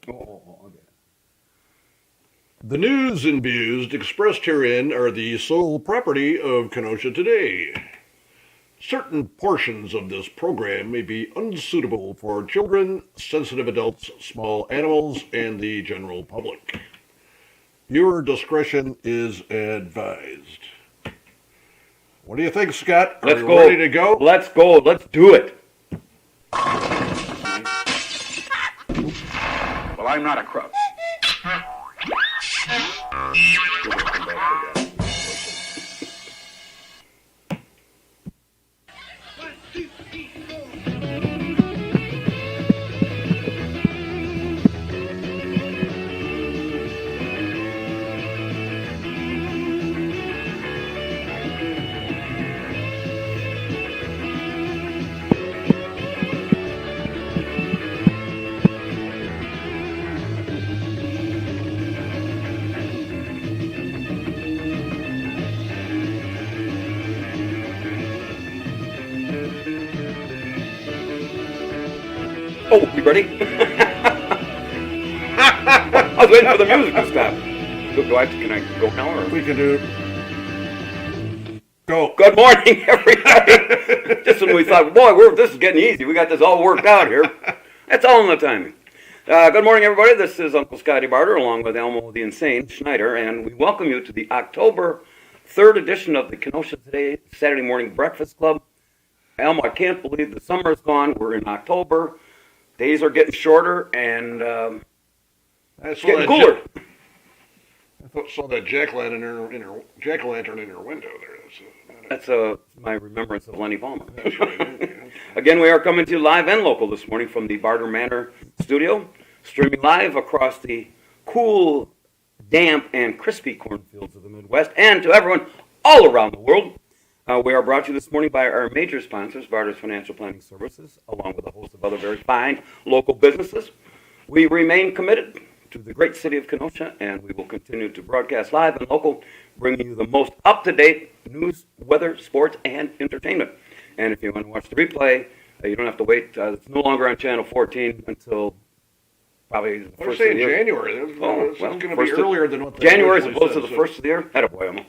Okay. The news and views expressed herein are the sole property of Kenosha Today. Certain portions of this program may be unsuitable for children, sensitive adults, small animals, and the general public. Viewer discretion is advised. What do you think, Scott? Are Let's you go. ready to go? Let's go. Let's do it. Well, I'm not a crook. Oh, you ready? I was waiting for the music to stop. Can I go now? Or? We can do. Go. Good morning, everybody. Just when we thought, boy, this is getting easy. We got this all worked out here. That's all in the timing. Good morning, everybody. This is Uncle Scottie Barter, along with Elmo the Insane Schneider, and we welcome you to the October 3rd edition of the Kenosha Today Saturday Morning Breakfast Club. Elmo, I can't believe the summer is gone. We're in October. Days are getting shorter, and it's getting cooler. I saw that jack-o'-lantern in her window there. That's my remembrance of Lenny Palmer. That's right. Again, we are coming to you live and local this morning from the Barter Manor studio, streaming live across the cool, damp, and crispy cornfields of the Midwest, and to everyone all around the world. We are brought to you this morning by our major sponsors, Barter's Financial Planning Services, along with a host of other very fine local businesses. We remain committed to the great city of Kenosha, and we will continue to broadcast live and local, bringing you the most up-to-date news, weather, sports, and entertainment. And if you want to watch the replay, you don't have to wait. It's no longer on Channel 14 until probably the first of the year. January. It's going to be earlier than what January as opposed to the first of the year. Attaboy, Emma.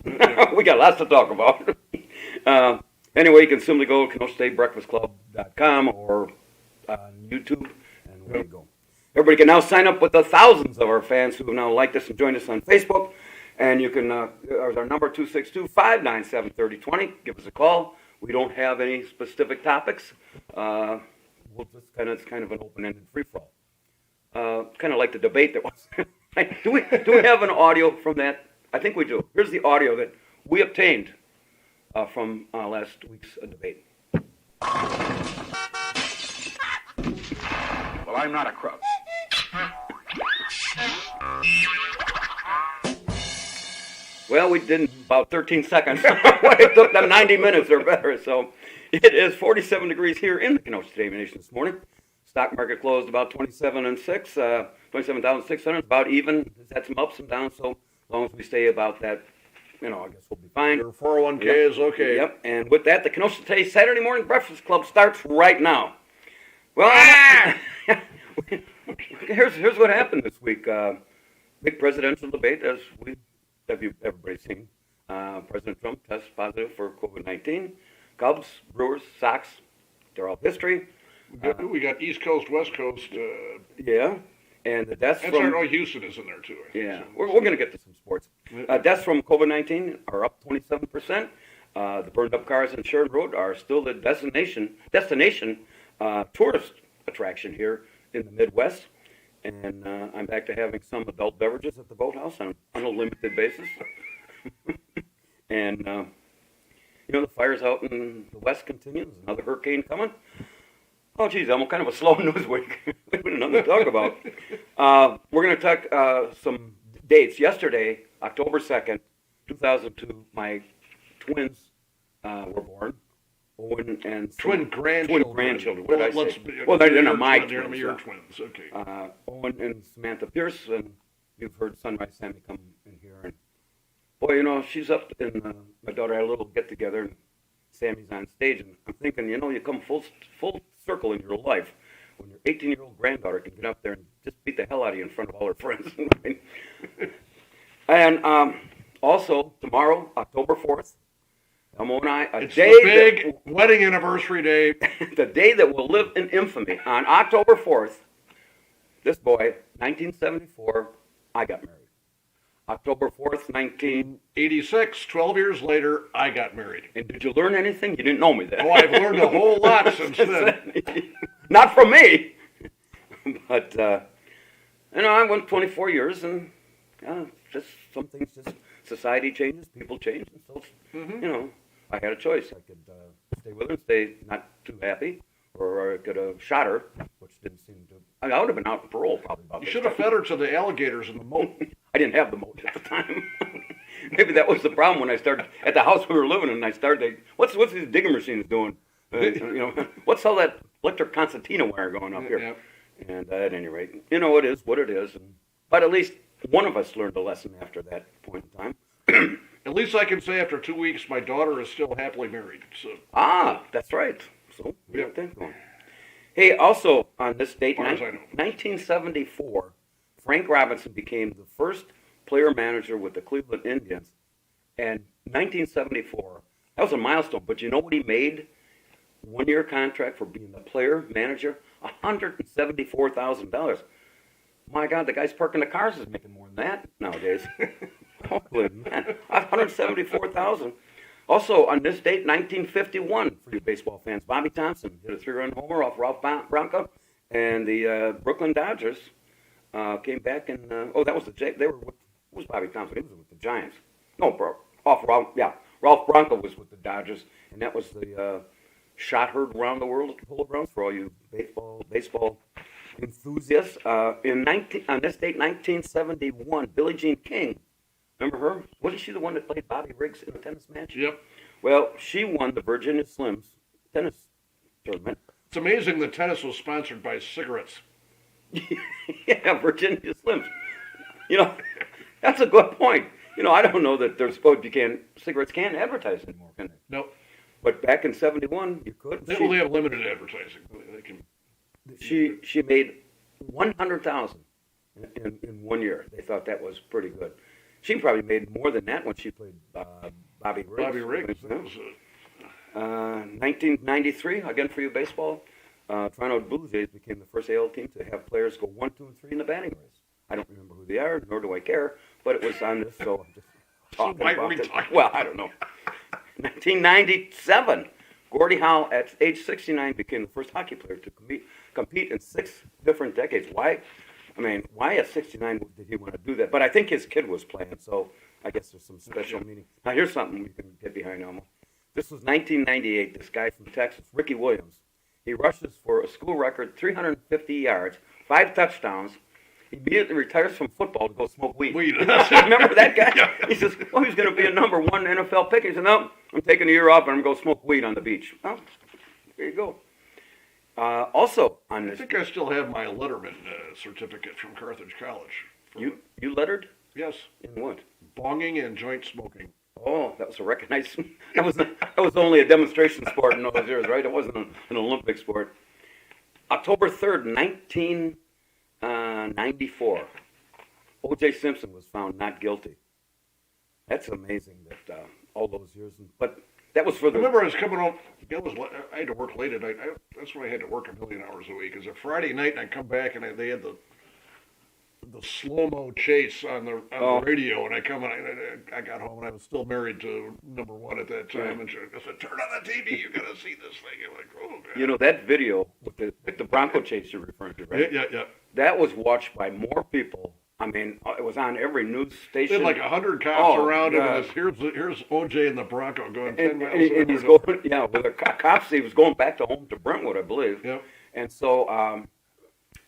We got lots to talk about. Anyway, you can simply go to KenoshaStateBreakfastClub.com or on YouTube, and there you go. Everybody can now sign up with the thousands of our fans who have now liked us and joined us on Facebook. And you can, there's our number, 262-597-3020. Give us a call. We don't have any specific topics. We'll just it's kind of an open-ended free-for-all. Kind of like the debate that was. do we have an audio from that? I think we do. Here's the audio that we obtained from last week's debate. Well, I'm not a crook. Well, we did in about 13 seconds. It took them 90 minutes or better. So it is 47 degrees here in the Kenosha Today Nation this morning. Stock market closed about 27,600, about even. It's had some ups and downs, so as long as we stay about that, I guess we'll be fine. Your 401k is okay. Yep, and with that, the Kenosha Today Saturday Morning Breakfast Club starts right now. Well, here's what happened this week. Big presidential debate, as everybody's seen. President Trump tests positive for COVID-19. Cubs, Brewers, Sox, they're all history. We got East Coast, West Coast. Yeah, and the deaths from... Houston is in there, too. Yeah, we're going to get to some sports. Deaths from COVID-19 are up 27%. The burned-up cars on Sharon Road are still the destination tourist attraction here in the Midwest. And I'm back to having some adult beverages at the boathouse on a limited basis. And, the fires out in the west continues. Another hurricane coming. Oh, geez, I'm kind of a slow news week. We have nothing to talk about. We're going to talk some dates. Yesterday, October 2nd, 2002, my twins were born. Owen and twin grandchildren. What did I say? Well, they're not my twins. They're your twins. Okay. Owen and Samantha Pierce, and you've heard Sunrise Sammy come in here. And boy, she's up, and my daughter had a little get together, and Sammy's on stage, and I'm thinking, you come full circle in your life when your 18-year-old granddaughter can get up there and just beat the hell out of you in front of all her friends. Right? And also, tomorrow, October 4th, Elmo and I, It's the big wedding anniversary day. the day that will live in infamy. On October 4th, this boy, 1974, I got married. October 4th, 86, 12 years later, I got married. And did you learn anything? You didn't know me then. Oh, I've learned a whole lot since then. Not from me. But, I went 24 years, and just some things, just society changes, people change, and so, I had a choice. I could stay with her and stay not too happy, or I could have shot her, which didn't seem to. I would have been out on parole probably. You should have fed her to the alligators in the moat. I didn't have the moat at the time. Maybe that was the problem when I started at the house we were living in. I started. What's these digging machines doing? What's all that electric concertina wire going up here? Yep. And at any rate, it is what it is. But at least one of us learned a lesson after that point in time. At least I can say after 2 weeks, my daughter is still happily married. So. That's right. So we got that going. Hey, also on this date, As far as I know. 1974, Frank Robinson became the first player manager with the Cleveland Indians. And 1974, that was a milestone. But you know what he made? 1-year contract for being the player manager, $174,000. My God, the guy's parking the cars is making more than that nowadays. Holy man, $174,000. Also, on this date, 1951, for you baseball fans, Bobby Thompson hit a 3-run homer off Ralph Bronco, and the Brooklyn Dodgers came back and that was they were with, who was Bobby Thompson? He was with the Giants. No, Ralph Bronco was with the Dodgers, and that was the shot heard around the world at the Polo Grounds for all you baseball enthusiasts. On this date, 1971, Billie Jean King. Remember her? Wasn't she the one that played Bobby Riggs in a tennis match? Yep. Well, she won the Virginia Slims tennis tournament. It's amazing that tennis was sponsored by cigarettes. Yeah, Virginia Slims. That's a good point. I don't know that cigarettes can't advertise anymore, can they? Nope. But back in 71, you could. They have limited advertising. They can. She made $100,000 in 1 year. They thought that was pretty good. She probably made more than that when she played Bobby Riggs. Bobby Riggs. 1993, again for you baseball, Toronto Blue Jays became the first AL team to have players go 1, 2, and 3 in the batting race. I don't remember who they are, nor do I care, but it was on this, so I'm just talking why about are we it. talking Well, I don't know. 1997, Gordie Howe, at age 69, became the first hockey player to compete in 6 different decades. Why? Why at 69 did he want to do that? But I think his kid was playing, so I guess there's some special meaning. Now, here's something we can get behind, Elmo. This was 1998. This guy from Texas, Ricky Williams. He rushes for a school record 350 yards, 5 touchdowns. He immediately retires from football to go smoke weed. Remember that guy? Yeah. He says, well, he's going to be a number 1 NFL pick. He said, no, I'm taking a year off and I'm going to go smoke weed on the beach. Well, there you go. Also on this, I think I still have my Letterman certificate from Carthage College. you lettered? Yes. In what? Bonging and joint smoking. Oh, that was a recognized. That was only a demonstration sport in those years, right? It wasn't an Olympic sport. October 3rd, 1994, O.J. Simpson was found not guilty. That's amazing that all those years, but that was for the. I remember I was coming home. I had to work late at night. That's when I had to work 1,000,000 hours a week. It was a Friday night, and I come back, and they had the slow-mo chase on the radio, and I got home, and I was still married to number 1 at that time, and she said, "Turn on the TV. You got to see this thing." You're like, "Oh, God." That video with the Bronco chase you're referring to, right? Yeah. That was watched by more people. It was on every news They station. had like 100 cops around him, God. and here's OJ and the Bronco going 10 and, miles and, an and he's hour. going, with the cops. He was going back to home to Brentwood, I believe. Yep. And so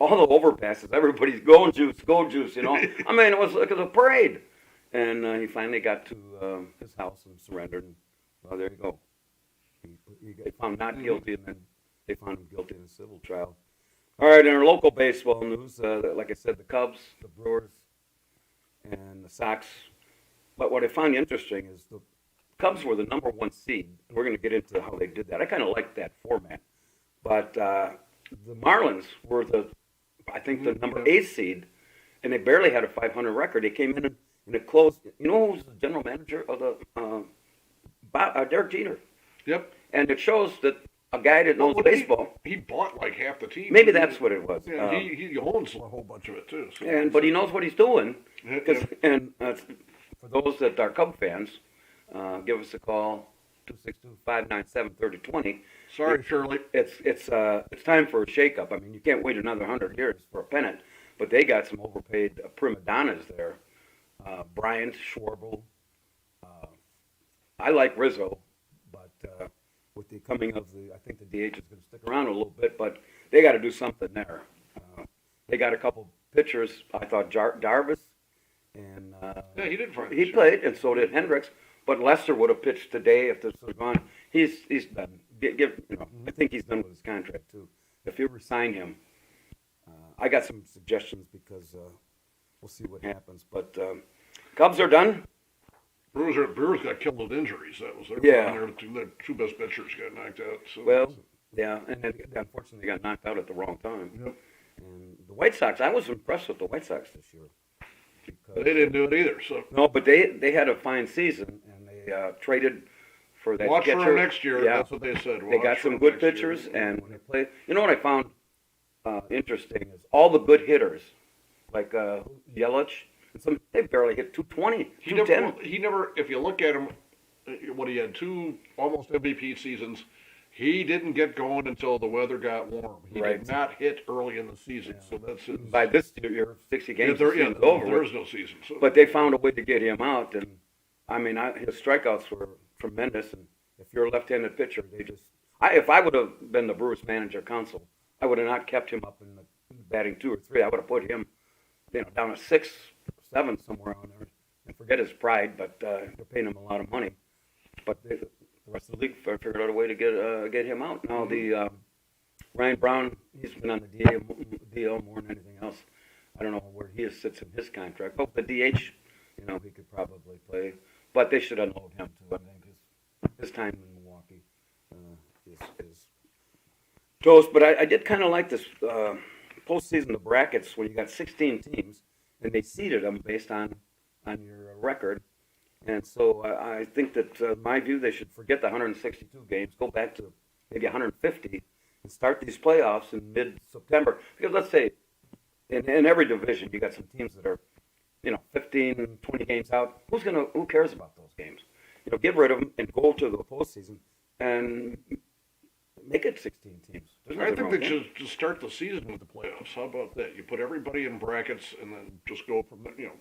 all the overpasses, everybody's go juice. It was like a parade. And he finally got to his house and surrendered. And there you go. He got found not guilty, and then they found him guilty in a civil trial. All right, in our local baseball news, like I said, the Cubs, the Brewers, and the Sox. But what I found interesting is the Cubs were the number 1 seed. We're going to get into how they did that. I kind of like that format. But the Marlins were the I think, the number 8 seed, and they barely had a 500 record. They came in and it closed. You know who was the general manager of the Derek Jeter? Yep. And it shows that a guy that knows baseball. He bought like half the team. Maybe that's what it was. Yeah, he owns a whole bunch of it too. So. But he knows what he's doing. Yeah. And for those that are Cub fans, give us a call, 262-597-3020. Sorry, Shirley. It's time for a shakeup. I mean, you can't wait another 100 years for a pennant. But they got some overpaid prima donnas there. Bryant, Schwarber. I like Rizzo, but with the coming of I think the DH is going to stick around a little bit, but they got to do something there. They got a couple pitchers. I thought Darvis, and yeah, he did fine. He played, and so did Hendricks. But Lester would have pitched today if this was gone. He's done. I think he's done with his contract too. If you resign him, I got some suggestions because we'll see what happens. But Cubs are done. Brewers got killed with injuries. That was their their two best pitchers got knocked out. So. Well, yeah, and then unfortunately they got knocked out at the wrong time. Yep. And the White Sox, I was impressed with the White Sox this year. Because they didn't do it either. So no, but they had a fine season, and they traded for that Watch catcher. for them next year. Yeah. That's what they said. They got some good pitchers, and when they play, you know what I found interesting is all the good hitters, like Yelich. They barely hit 220, 210. He never, if you look at him, when he had 2 almost MVP seasons, he didn't get going until the weather got warm. He did not hit early in the season. Yeah. So that's it. By this year, 60 games, there's no season. So. But they found a way to get him out, and I mean, his strikeouts were tremendous. And if you're a left-handed pitcher, if I would have been the Brewers manager council, I would have not kept him up in the batting 2 or 3. I would have put him, down at 6, 7 somewhere on there, and forget his pride, but they're paying him a lot of money. But the rest of the league figured out a way to get him out. Now the Ryan Brown, he's been on the DL more than anything else. I don't know where he sits in his contract, but with the DH, he could probably play. But they should unload him too. I think his time in Milwaukee is toast. But I did kind of like this postseason, the brackets, when you got 16 teams. And they seeded them based on your record. And so I think that, in my view, they should forget the 162 games, go back to maybe 150, and start these playoffs in mid-September. Because let's say, in every division, you got some teams that are, 15, 20 games out. Who cares about those games? Get rid of them and go to the postseason and make it 16 teams. I think they should just start the season with the playoffs. How about that? You put everybody in brackets and then just go from there.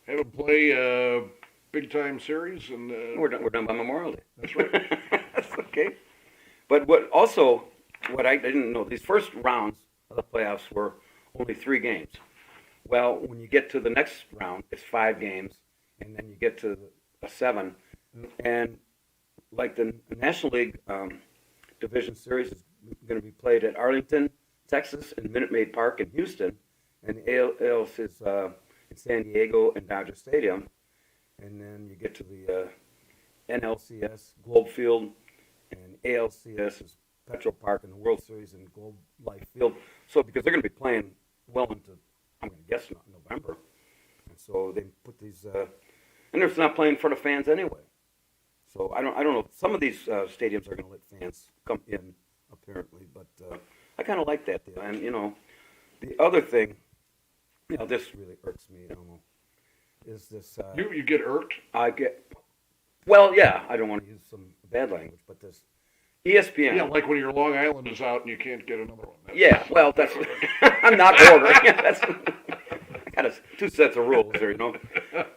Have them play a big-time series. And we're done by Memorial Day. That's right. That's okay. But what I didn't know, these first rounds of the playoffs were only 3 games. Well, when you get to the next round, it's 5 games, and then you get to a 7. And like the National League Division Series is going to be played at Arlington, Texas, and Minute Maid Park in Houston, and the ALCS is in San Diego and Dodger Stadium, and then you get to the NLCS, Globe Field, and ALCS is Petro Park, and the World Series in Globe Life Field. So because they're going to be playing well into, I'm going to guess, November, and so they put these, and they're not playing in front of fans anyway. So I don't know. Some of these stadiums are going to let fans come in, apparently, but I kind of like that deal. And the other thing, this really irks me, Elmo, is this. You get irked? I get. Well, yeah. I don't want to use some bad language, but this ESPN. Yeah, like when your Long Island is out and you can't get another one. Well, that's. I'm not ordering. I got 2 sets of rules there,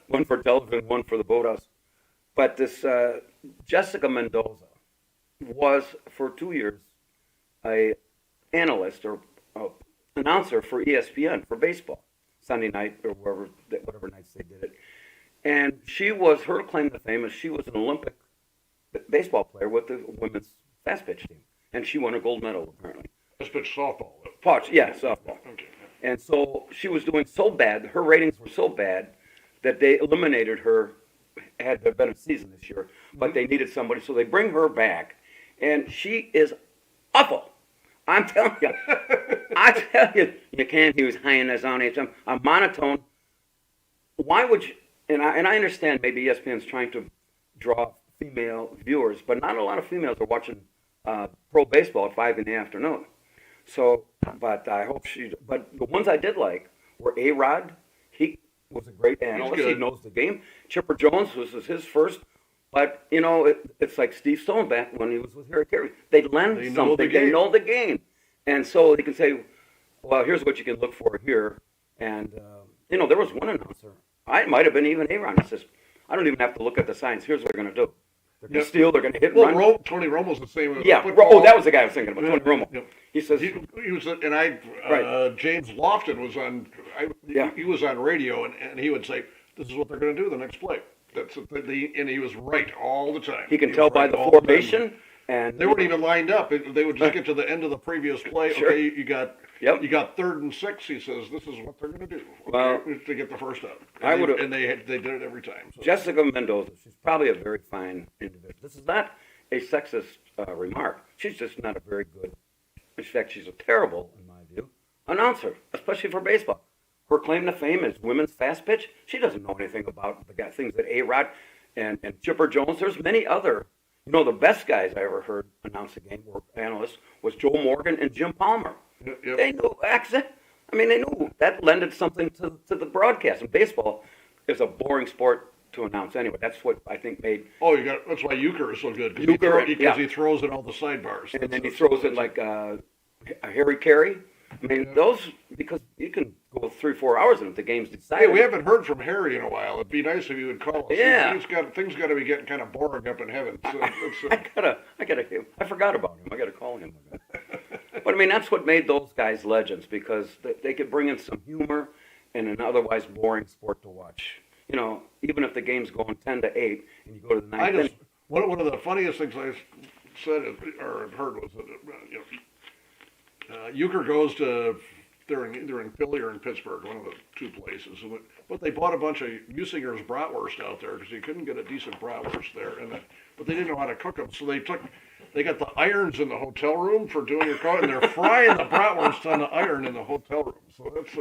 one for television, one for the boathouse. But this Jessica Mendoza was for 2 years a analyst or announcer for ESPN for baseball, Sunday night or whatever nights they did it. And her claim to fame is she was an Olympic baseball player with the women's fast pitch team, and she won a gold medal apparently. Fast pitch softball. Softball. Okay. And so she was doing so bad, her ratings were so bad that they eliminated her. Had there been a season this year, but they needed somebody, so they bring her back, and she is awful. I'm telling you. I tell you, you can't use high and as on a monotone. Why would you? And I understand maybe ESPN's trying to draw female viewers, but not a lot of females are watching pro baseball at 5 in the afternoon. So, but I hope she. But the ones I did like were A-Rod. He was a great analyst. He knows the game. Chipper Jones was his first. But, you know, it's like Steve Stone back when he was with Harry Carey. They lend something. They know the game. And so he can say, well, here's what you can look for here. And, you know, there was one announcer. I might have been even A-Ron. He says, I don't even have to look at the signs. Here's what they're going to do. They're going to steal. They're going to hit and run. Tony Romo's the same. Yeah. Oh, that was the guy I was thinking about, Tony Romo. Yeah. He says he was, and James Lofton was on. He was on radio, and he would say, "This is what they're going to do the next play." And he was right all the time. He can tell by the formation, and they weren't even lined up. They would just get to the end of the previous play. Sure. Okay, you got 3rd and 6. He says, "This is what they're going to do." To get the first out. And they did it every time. So. Jessica Mendoza, she's probably a very fine individual. This is not a sexist remark. She's just not a very good. In fact, she's a terrible, in my view, announcer, especially for baseball. Her claim to fame is women's fast pitch. She doesn't know anything about the things that A-Rod and Chipper Jones. There's many other, the best guys I ever heard announce a game or analysts was Joe Morgan and Jim Palmer. Yep. They knew accent. They knew that lended something to the broadcast. And baseball is a boring sport to announce anyway. That's what I think made. Oh, that's why Euchre is so good. Because he throws in all the sidebars. And then he throws in like Harry Carey. Those, because you can go 3-4 hours and if the game's decided. Hey, we haven't heard from Harry in a while. It'd be nice if you would call us. Yeah. Things got to be getting kind of boring up in heaven. So I forgot about him. I gotta call him. But that's what made those guys legends, because they could bring in some humor in an otherwise boring sport to watch. Even if the game's going 10-8 and you go to the ninth inning. One of the funniest things I said or heard was that Euchre goes to they're in Philly or in Pittsburgh, one of the two places. But they bought a bunch of Musinger's bratwurst out there because you couldn't get a decent bratwurst there, but they didn't know how to cook them, so they got the irons in the hotel room for doing your coat, and they're frying the bratwurst on the iron in the hotel room. So that's.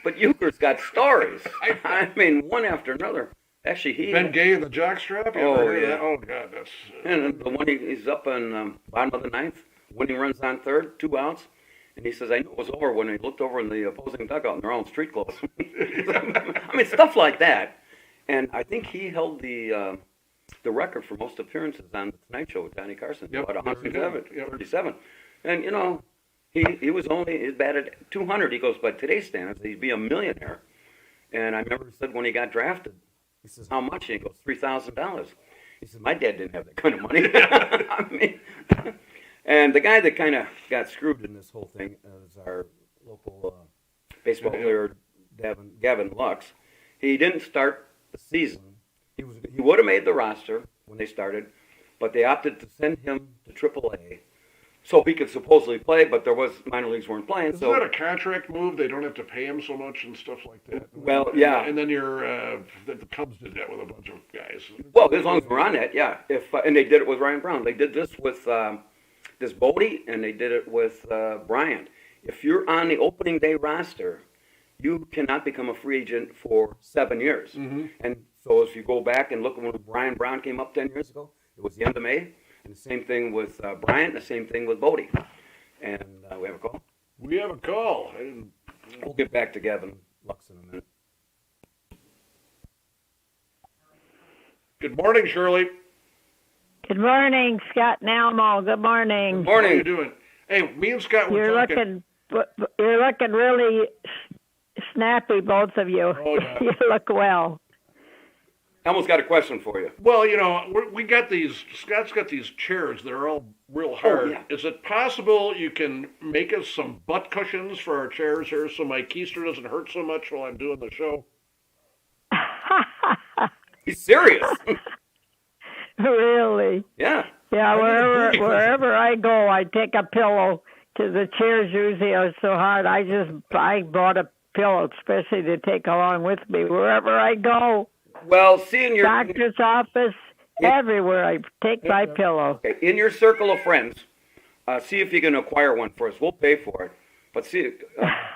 But Euchre's got stories. One after another. Actually, Ben Gay and the jockstrap. Oh yeah. Oh God, that's. And the one he's up on bottom of the ninth, winning runs on third, 2 outs, and he says, "I knew it was over when he looked over in the opposing dugout and they're all in street clothes." Stuff like that. And I think he held the record for most appearances on the Tonight Show with Johnny Carson, about 137. And he was he batted 200. He goes, by today's standards, he'd be a millionaire. And I remember he said when he got drafted, he says, "How much?" And he goes, $3,000. He said, "My dad didn't have that kind of money." And the guy that kind of got screwed in this whole thing is our local baseball player, Gavin Lux. He didn't start the season. He would have made the roster when they started, but they opted to send him to AAA so he could supposedly play, but minor leagues weren't playing. Isn't that a contract move? They don't have to pay him so much and stuff like that. Well, yeah. And then the Cubs did that with a bunch of guys. Well, as long as we're on that, yeah. And they did it with Ryan Brown. They did this with this Bodie, and they did it with Bryant. If you're on the opening day roster, you cannot become a free agent for 7 years. Mm-hmm. And so if you go back and look at when Brian Brown came up 10 years ago, it was the end of May. And the same thing with Bryant, the same thing with Bodie. And we have a call? We have a call. We'll get back to Gavin Lux in a minute. Good morning, Shirley. Good morning, Scott and Elmo. Good morning. Good morning. How are you doing? Hey, me and Scott were talking. You're looking really snappy, both of you. Oh, yeah. You look well. Elmo's got a question for you. Well, we got Scott's got these chairs. They're all real hard. Oh, yeah. Is it possible you can make us some butt cushions for our chairs here so my keister doesn't hurt so much while I'm doing the show? He's serious. Really? Yeah. Yeah, wherever I go, I take a pillow, because the chairs usually are so hard. I bought a pillow especially to take along with me wherever I go. Well, seeing your doctor's office, everywhere I take my pillow. Okay. In your circle of friends, see if you can acquire one for us. We'll pay for it. But see,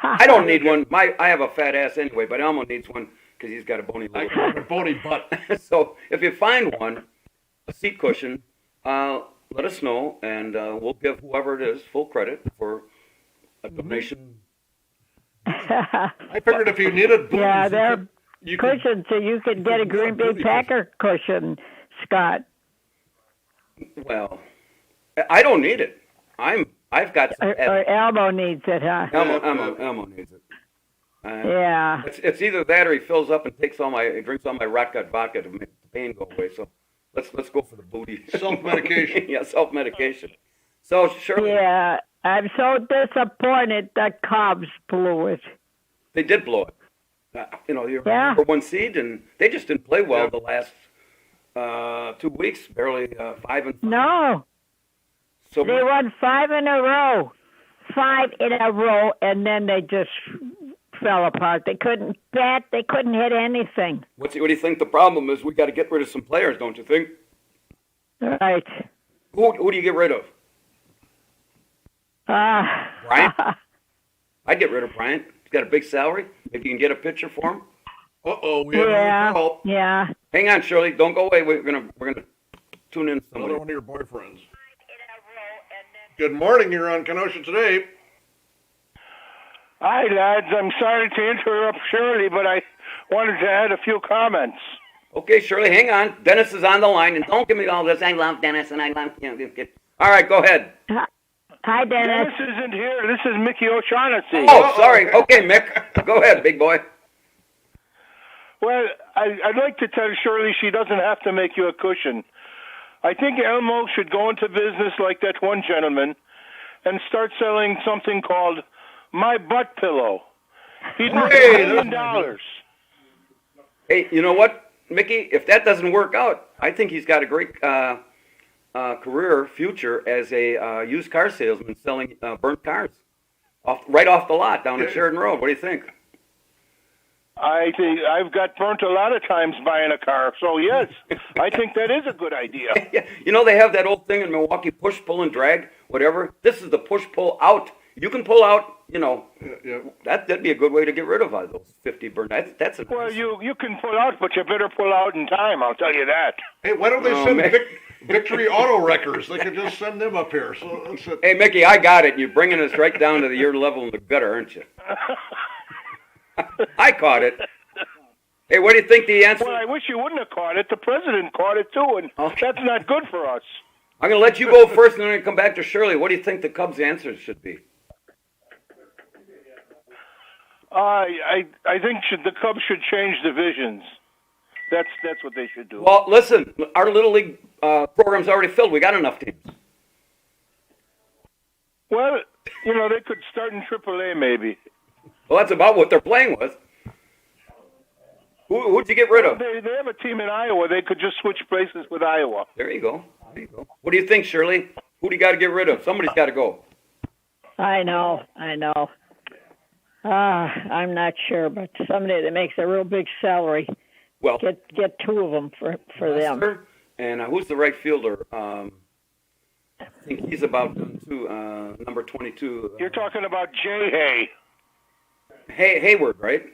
I don't need one. I have a fat ass anyway, but Elmo needs one because he's got a bony I little. call it a bony butt. So if you find one, a seat cushion, let us know, and we'll give whoever it is full credit for a donation. I figured if you needed booze, Yeah, they're you could, cushions, so you could get a Green Bay Packer cushion, Scott. Well, I don't need it. I've got some. Or Elmo needs it, huh? Elmo needs it. Yeah. It's either that or he fills up and drinks all my rot gut vodka to make the pain go away. So let's go for the booty. self-medication. Yeah, self-medication. So Shirley, Yeah, I'm so disappointed the Cubs blew it. they did blow it. You're Yeah. number one seed, and they just didn't play well Yeah. the last 2 weeks. Barely 5-5. No, So they won 5 in a row. 5 in a row, and then they just fell apart. They couldn't bat. They couldn't hit anything. what do you think the problem is? We got to get rid of some players, don't you think? Right. Who do you get rid of? Bryant? I'd get rid of Bryant. He's got a big salary. Maybe you can get a pitcher for him. Uh-oh, we have another call. Yeah. Hang on, Shirley. Don't go away. We're gonna tune in somebody. Another one of your boyfriends. Good morning. You're on Kenosha Today. Hi, lads. I'm sorry to interrupt Shirley, but I wanted to add a few comments. Okay, Shirley, hang on. Dennis is on the line, and don't give me all this. I love Dennis, and I love All right, go ahead. Hi, Dennis. Dennis isn't here. This is Mickey O'Shaughnessy. Oh, sorry. Okay, Mick. Go ahead, big boy. Well, I'd like to tell Shirley she doesn't have to make you a cushion. I think Elmo should go into business like that one gentleman and start selling something called My Butt Pillow. He'd make $1 million. Hey, you know what, Mickey? If that doesn't work out, I think he's got a great career future as a used car salesman selling burnt cars right off the lot down at Sheridan Road. What do you think? I think I've got burnt a lot of times buying a car, so yes, I think that is a good idea. Yeah, they have that old thing in Milwaukee: push, pull, and drag. Whatever. This is the push, pull, out. You can pull out. Yeah. That'd be a good way to get rid of those 50 burnt. That's a Well, you can pull out, but you better pull out in time. I'll tell you that. Hey, why don't they Oh, send man. Victory Auto Wreckers? They could just send them up here. So that's it. Hey, Mickey, I got it. You're bringing us right down to your level in the gutter, aren't you? I caught it. Hey, what do you think the answer? Well, I wish you wouldn't have caught it. The president caught it too, and that's not good for us. I'm going to let you go first, and then I'm going to come back to Shirley. What do you think the Cubs' answers should be? I think the Cubs should change divisions. That's what they should do. Well, listen, our Little League program's already filled. We got enough teams. Well, they could start in AAA maybe. Well, that's about what they're playing with. Who'd you get rid of? They have a team in Iowa. They could just switch places with Iowa. There you go. What do you think, Shirley? Who do you got to get rid of? Somebody's got to go. I know. I'm not sure, but somebody that makes a real big salary. Well, Get 2 of them for them. And who's the right fielder? I think he's about done too. Number 22. You're talking about Jay Hay. Hayward, right?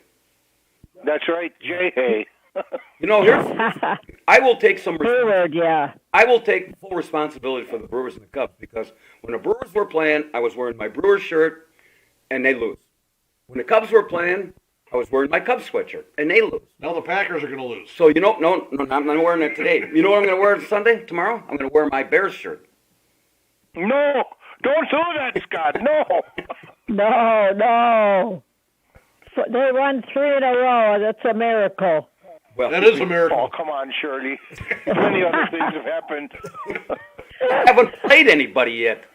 That's right, Jay Hay. I will take some. Hayward, yeah. I will take full responsibility for the Brewers and the Cubs because when the Brewers were playing, I was wearing my Brewers shirt, and they lose. When the Cubs were playing, I was wearing my Cubs sweatshirt, and they lose. Now the Packers are going to lose. So no, I'm not wearing it today. You know what I'm going to wear Sunday, tomorrow? I'm going to wear my Bears shirt. No, don't do that, Scott. No. No. They won 3 in a row. That's a miracle. Well, That is a miracle. Oh, come on, Shirley. Many other things have happened. I haven't played anybody yet.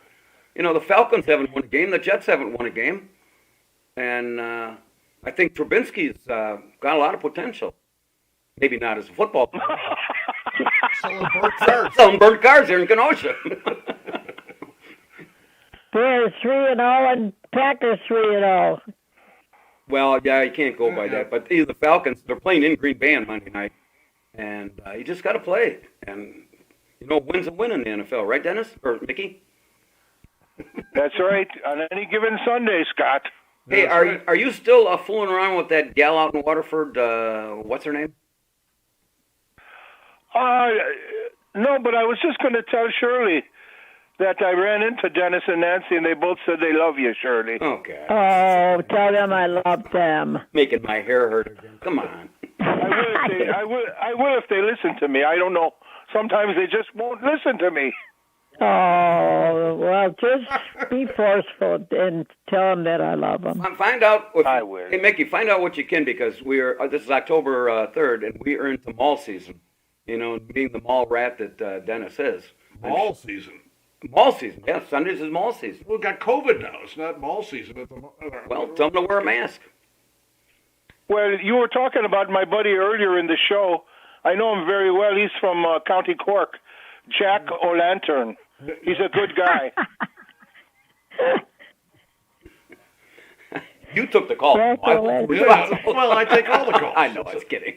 The Falcons haven't won a game. The Jets haven't won a game. And I think Trubinsky's got a lot of potential. Maybe not as a football player. Selling burnt cars. Selling burnt cars here in Kenosha. Bears 3-0 and Packers 3-0. Well, yeah, you can't go by that. But the Falcons, they're playing in Green Bay on Monday night. And you just got to play. And, win's a win in the NFL. Right, Dennis? Or Mickey? That's right. On any given Sunday, Scott. Hey, That's are right. are you still fooling around with that gal out in Waterford? What's her name? No, but I was just going to tell Shirley that I ran into Dennis and Nancy, and they both said they love you, Shirley. Okay. Oh, tell them I love them. Making my hair hurt again. Come on. I will if they listen to me. I don't know. Sometimes they just won't listen to me. Oh, well, just be forceful and tell them that I love them. Find out. I will. Hey, Mickey, find out what you can because we're. This is October 3rd, and we are into mall season. You know, being the mall rat that Dennis is. Mall season. Mall season. Yeah, Sundays is mall season. Well, we got COVID now. It's not mall season at the Well, tell them to wear a mask. Well, you were talking about my buddy earlier in the show. I know him very well. He's from County Cork, Jack O'Lantern. He's a good guy. You took the call. Jack I- O'Lantern. Yeah, well, I take all the calls. I know. I was kidding.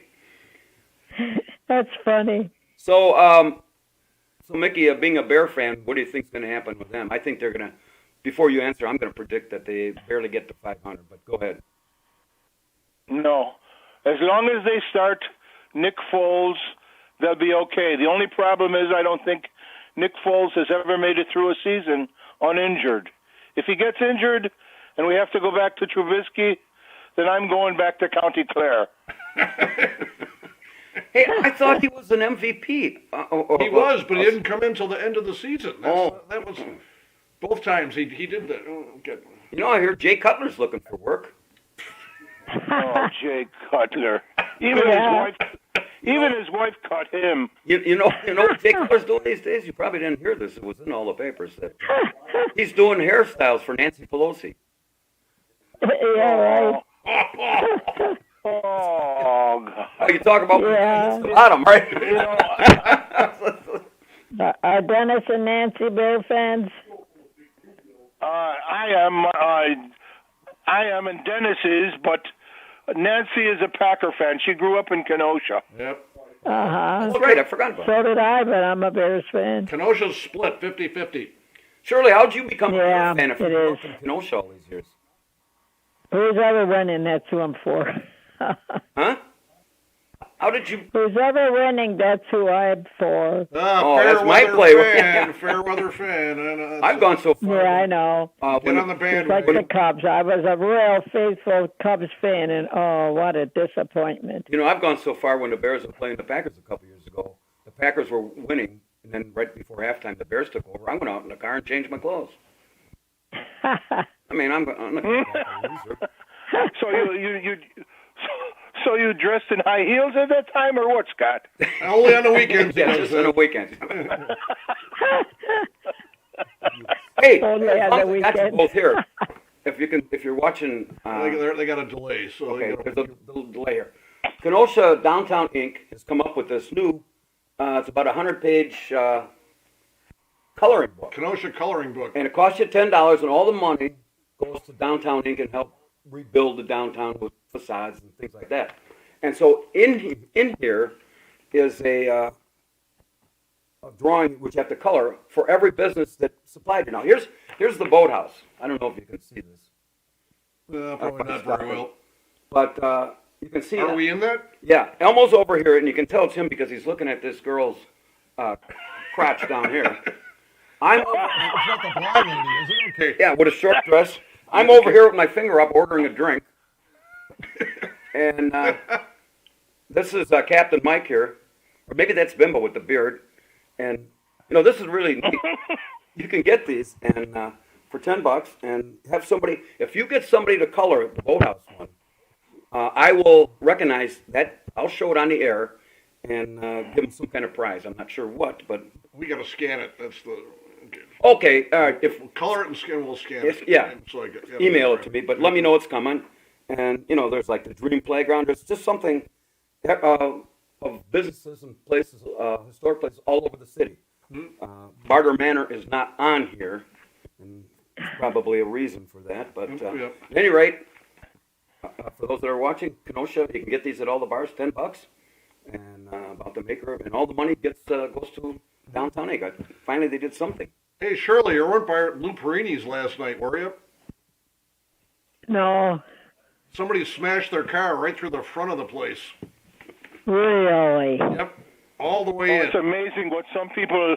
That's funny. So, Mickey, being a Bear fan, what do you think's going to happen with them? I think they're going to. Before you answer, I'm going to predict that they barely get to 500. But go ahead. No. As long as they start Nick Foles, they'll be okay. The only problem is I don't think Nick Foles has ever made it through a season uninjured. If he gets injured and we have to go back to Trubisky, then I'm going back to County Clare. Hey, I thought he was an MVP. He was, but he didn't come in till the end of the season. That was both times he did that. Oh, okay. You know, I hear Jay Cutler's looking for work. Oh, Jay Cutler. Even his wife cut him. You know what Jay Cutler's doing these days? You probably didn't hear this. It was in all the papers. That he's doing hairstyles for Nancy Pelosi. Yeah, right. Oh, God. Oh, you talk about Yeah. the bottom, right? You know, Are Dennis and Nancy Bear fans? I am, and Dennis is, but Nancy is a Packer fan. She grew up in Kenosha. Yep. Uh-huh. That's right. I forgot about it. So did I, but I'm a Bears fan. Kenosha's split 50-50. Shirley, how'd you become a Yeah, Bear fan if you it grew up is. in Kenosha all these years? Who's ever winning, that's who I'm for. Huh? How did you? Who's ever winning, that's who I'm for. Oh, that's my play. fan. Fair weather fan. I've gone so far. Yeah, I know. Get on the It's like the bandwagon. Cubs. I was a real faithful Cubs fan, and oh, what a disappointment. You know, I've gone so far when the Bears were playing the Packers a couple years ago. The Packers were winning, and then right before halftime, the Bears took over. I went out in the car and changed my clothes. I mean, I'm not a loser. So you dressed in high heels at that time, or what, Scott? Only on the weekends. Yeah, just on a weekend. Hey, Only as on long the as I got you weekend. both here. If you're watching. They got a delay, so Okay, they there's gotta, a little delay here. Kenosha Downtown Inc. has come up with this new. It's about a 100-page coloring book, Kenosha coloring book. and it costs you $10, and all the money goes to Downtown Inc. and help rebuild the downtown with facades and things like that. And so in here is a drawing which you have to color for every business that supplied you. Now here's the boathouse. I don't know if you can see this, Probably not very well. but you can see. Are we in that? Yeah, Elmo's over here, and you can tell it's him because he's looking at this girl's crotch down here. It's not the blonde lady, is it? Okay. Yeah, with a short dress. I'm over here with my finger up ordering a drink. And this is Captain Mike here. Or maybe that's Bimbo with the beard. And, you know, this is really neat. You can get these and for $10 and have somebody, if you get somebody to color the boathouse one, I will recognize that. I'll show it on the air and give them some kind of prize. I'm not sure what, but. We got to scan it. That's the. Okay. Okay, all right. If We'll color it and scan. We'll scan If- it. yeah. So I get, email it to me, but let me know it's coming. And, you know, there's like the Dream Playground. There's just something of businesses and places, historic places all over the city. Barter Manor is not on here, and there's probably a reason for that. But Yeah. at any rate, for those that are watching, Kenosha, you can get these at all the bars, $10. And about the maker, and all the money goes to Downtown Inc. Finally, they did something. Hey, Shirley, you weren't by Lou Perini's last night, were you? No, Somebody smashed their car right through the front of the place. really. Yep, all the way in. It's amazing what some people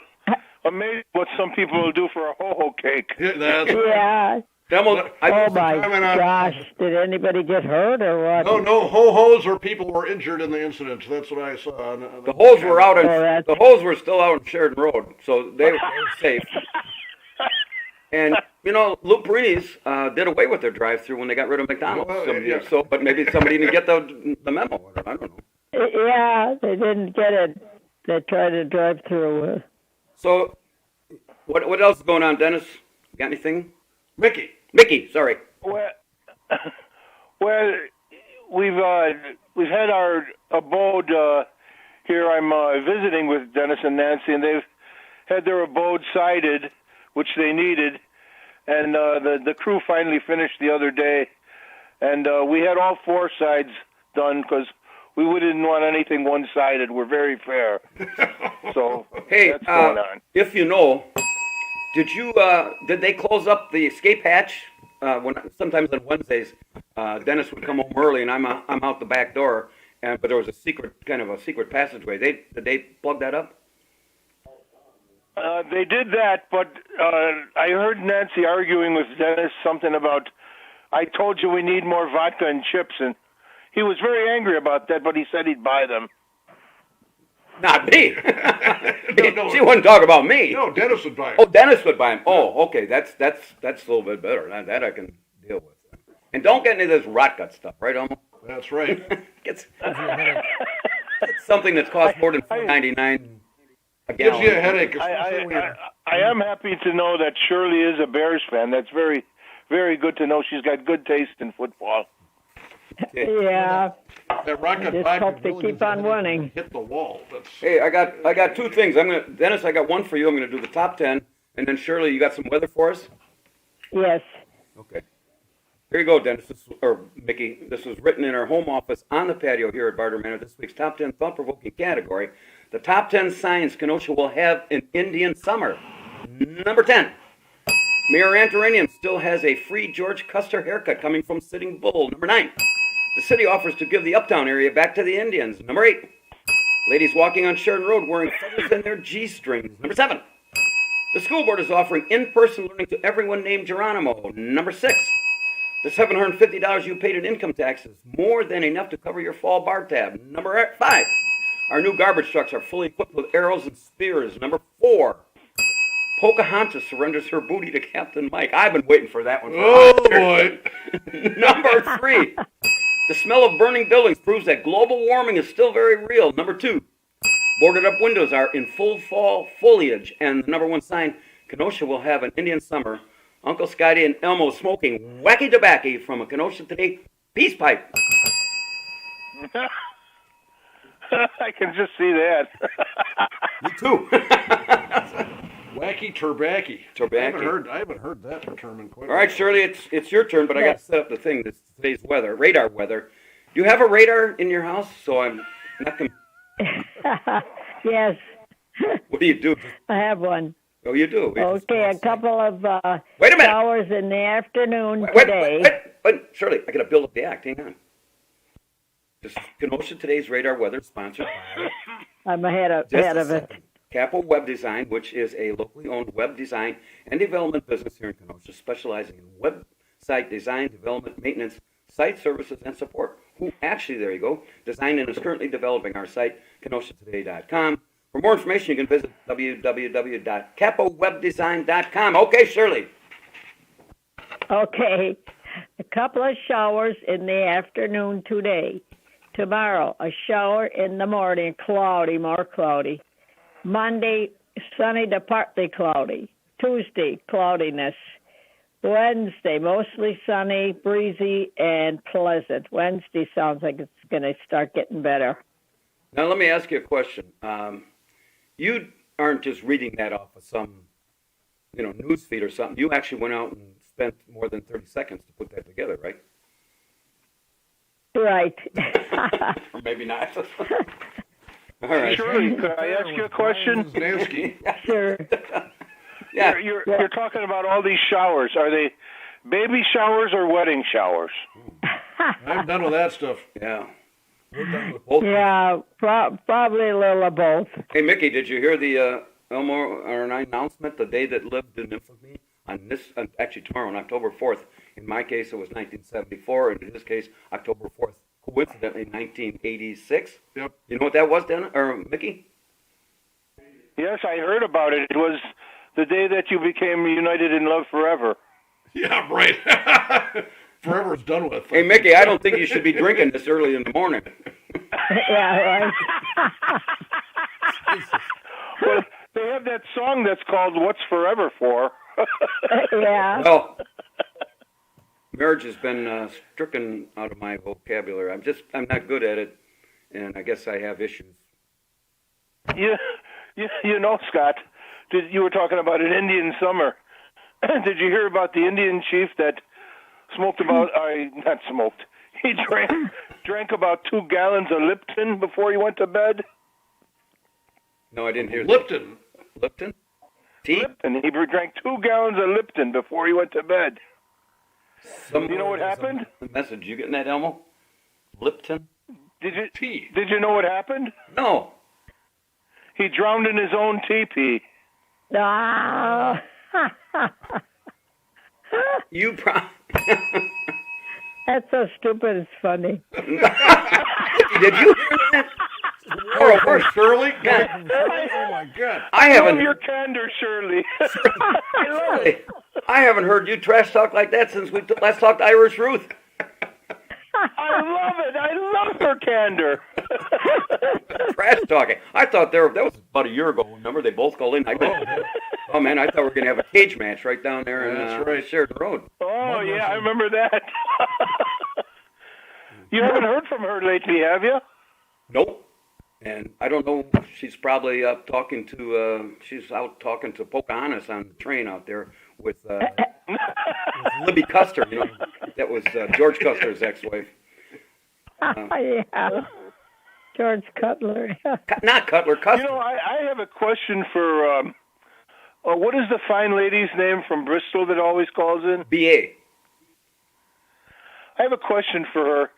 will do for a ho-ho cake. Yeah, that's Yeah. Demo, I Oh used to my comment on. gosh! Did anybody get hurt or what? no ho-hos or people were injured in the incident. That's what I saw. The holes were out. that's- The holes were still out on Sheridan Road, so they were safe. And you know, Lou Perini's did away with their drive-through when they got rid of McDonald's. Well, some yeah. years. So, but maybe somebody didn't get the memo. I don't know. Yeah, they didn't get it. They tried to drive through. So, what else is going on, Dennis? Got anything? Mickey, sorry. Well, we've had our abode here. I'm visiting with Dennis and Nancy, and they've had their abode sided, which they needed, and the crew finally finished the other day, and we had all four sides done because we didn't want anything one-sided. We're very fair, so Hey, that's going on. if you know, did they close up the escape hatch? Sometimes on Wednesdays, Dennis would come home early, and I'm out the back door, but there was a secret passageway. Did they plug that up? They did that, but I heard Nancy arguing with Dennis something about, I told you we need more vodka and chips, and he was very angry about that, but he said he'd buy them. Not me. No. She wouldn't talk about me. No, Dennis would buy it. Oh, Dennis would buy them. Oh, okay. That's a little bit better. That I can deal with. And don't get any of this rot gut stuff, right, Elmo? That's right. Get something that's cost more than $4.99 a Gives gallon. you a headache. I am happy to know that Shirley is a Bears fan. That's very, very good to know. She's got good taste in football. Yeah. That rocket Just vibe hope they really keep on winning. hit the wall. That's Hey, I got two things. Dennis, I got one for you. I'm gonna do the top 10, and then Shirley, you got some weather for us? Yes. Okay. Here you go, Dennis, or Mickey. This was written in our home office on the patio here at Barter Manor. This week's top 10 thought-provoking category. The top 10 signs Kenosha will have an Indian summer. Number 10. Mayor Antaranian still has a free George Custer haircut coming from Sitting Bull. Number 9. The city offers to give the uptown area back to the Indians. Number 8. Ladies walking on Sheridan Road wearing feathers in their G-strings. Number 7. The school board is offering in-person learning to everyone named Geronimo. Number 6. The $750 you paid in income taxes, more than enough to cover your fall bar tab. Number 5. Our new garbage trucks are fully equipped with arrows and spears. Number 4. Pocahontas surrenders her booty to Captain Mike. I've been waiting for that one. boy. Number 3. The smell of burning buildings proves that global warming is still very real. Number 2. Boarded up windows are in full fall foliage. And the number 1 sign, Kenosha will have an Indian summer. Uncle Scottie and Elmo smoking wacky tobacco from a Kenosha Today peace pipe. I can just see that. Me too. Wacky turbacky. Turbacky. I haven't heard that term in quite All right, Shirley, it's your turn, but I got to set up the thing. This today's weather, radar weather. Do you have a radar in your house? So I'm not going to... Yes. What do you do? I have one. Oh, you do? Okay, a couple of Wait a minute. showers in the afternoon Wait, today. wait, Shirley, I got to build up the act. Hang on. This Kenosha Today's radar weather sponsored by... I'm ahead of it. Capo Web Design, which is a locally owned web design and development business here in Kenosha, specializing in website design, development, maintenance, site services, and support. Who actually, there you go, designed and is currently developing our site, KenoshaToday.com. For more information, you can visit www.capowebdesign.com. Okay, Shirley. Okay, a couple of showers in the afternoon today. Tomorrow, a shower in the morning, cloudy, more cloudy. Monday, sunny to partly cloudy. Tuesday, cloudiness. Wednesday, mostly sunny, breezy, and pleasant. Wednesday sounds like it's going to start getting better. Now, let me ask you a question. You aren't just reading that off of some, news feed or something. You actually went out and spent more than 30 seconds to put that together, right? Right. Or maybe not. All right. Shirley, could I ask you a question? Znansky. Sure. Yeah. You're talking about all these showers. Are they baby showers or wedding showers? I'm done with that stuff. Yeah. We're done with both. Yeah, probably a little of both. Hey, Mickey, did you hear the Elmo or an announcement, the day that lived in infamy? On this, actually tomorrow, on October 4th. In my case, it was 1974. And in his case, October 4th, coincidentally, 1986. Yep. You know what that was, Dan or Mickey? Yes, I heard about it. It was the day that you became united in love forever. Yeah, right. Forever's done with. Hey, Mickey, I don't think you should be drinking this early in the morning. Yeah, right. Well, they have that song that's called "What's Forever For." Yeah. Well, marriage has been stricken out of my vocabulary. I'm not good at it, and I guess I have issues. You know, Scott, you were talking about an Indian summer. Did you hear about the Indian chief that smoked about? Not smoked. He drank about 2 gallons of Lipton before he went to bed. No, I didn't hear that. Lipton. Lipton? Tea? Lipton. He drank 2 gallons of Lipton before he went to bed. Some, You know what happened? The message. You getting that, Elmo? Lipton? Tea. Did you know what happened? No. He drowned in his own teepee. Ah. You probably... That's so stupid. It's funny. Did you hear that? Oh, for Shirley? Yeah. Oh, my God. I Love haven't... your candor, Shirley. I haven't heard you trash talk like that since we last talked Irish Ruth. I love it. I love her candor. Trash talking. I thought that was about a year ago. Remember, they both called in. Oh man, I thought we were gonna have a cage match right down there in Sheridan Road. Oh, yeah, I remember that. You haven't heard from her lately, have you? Nope. And I don't know. She's probably talking to. She's out talking to Pocahontas on the train out there with Libby Custer. You know, that was George Custer's ex-wife. Yeah. George Cutler. Not Cutler. Custer. You know, I have a question for, what is the fine lady's name from Bristol that always calls in? B.A. I have a question for her.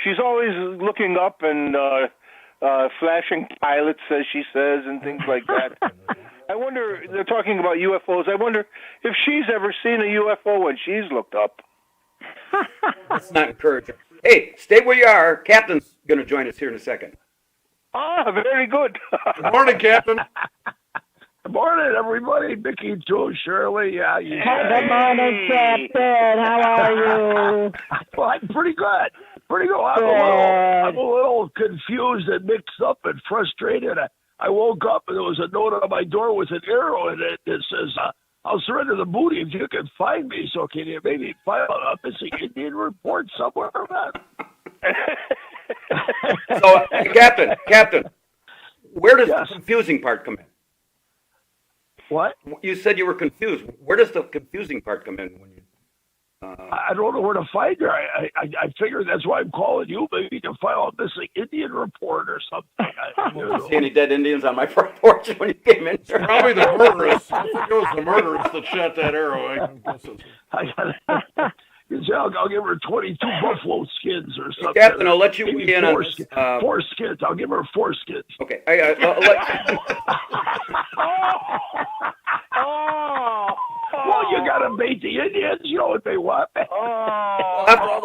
She's always looking up and flashing pilots, as she says, and things like that. I wonder, they're talking about UFOs. I wonder if she's ever seen a UFO when she's looked up. That's not encouraging. Hey, stay where you are. Captain's going to join us here in a second. Ah, very good. Good morning, Captain. Good morning, everybody. Mickey, Joe, Shirley. Yeah, you. Good morning, Captain. How are you? Well, I'm pretty good. Pretty good. I'm a little confused and mixed up and frustrated. I woke up and there was a note on my door with an arrow in it that says, I'll surrender the booty if you can find me. So can you maybe file a missing Indian report somewhere, man? So, Captain, where does the confusing part come in? What? You said you were confused. Where does the confusing part come in when you? I don't know where to find her. I figured that's why I'm calling you. Maybe you can file a missing Indian report or something. I don't know. See any dead Indians on my front porch when you came in? Probably the murderers. I think it was the murderers that shot that arrow. I'll give her 22 buffalo skins or something. Captain, I'll let you weigh in on this. 4 skins. I'll give her 4 skins. Okay. Well, you got to bait the Indians. You know what they want. After all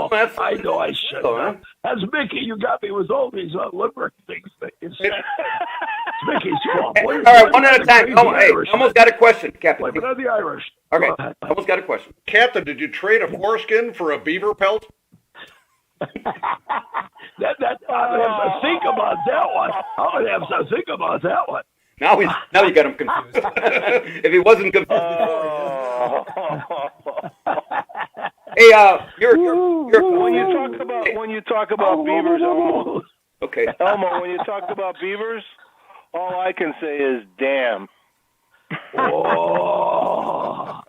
the I know. I should. Huh? That's Mickey. You got me with all these limerick things. It's Mickey's fault. All right, one at a time. Almost got a question, Captain. Blame it on the Irish. Okay, almost got a question. Captain, did you trade a foreskin for a beaver pelt? I'm gonna have to think about that one. I'm gonna have to think about that one. Now you got him confused. If he wasn't confused before. Hey, when you talk about beavers, Elmo. Okay. Elmo, when you talk about beavers, all I can say is damn. Oh,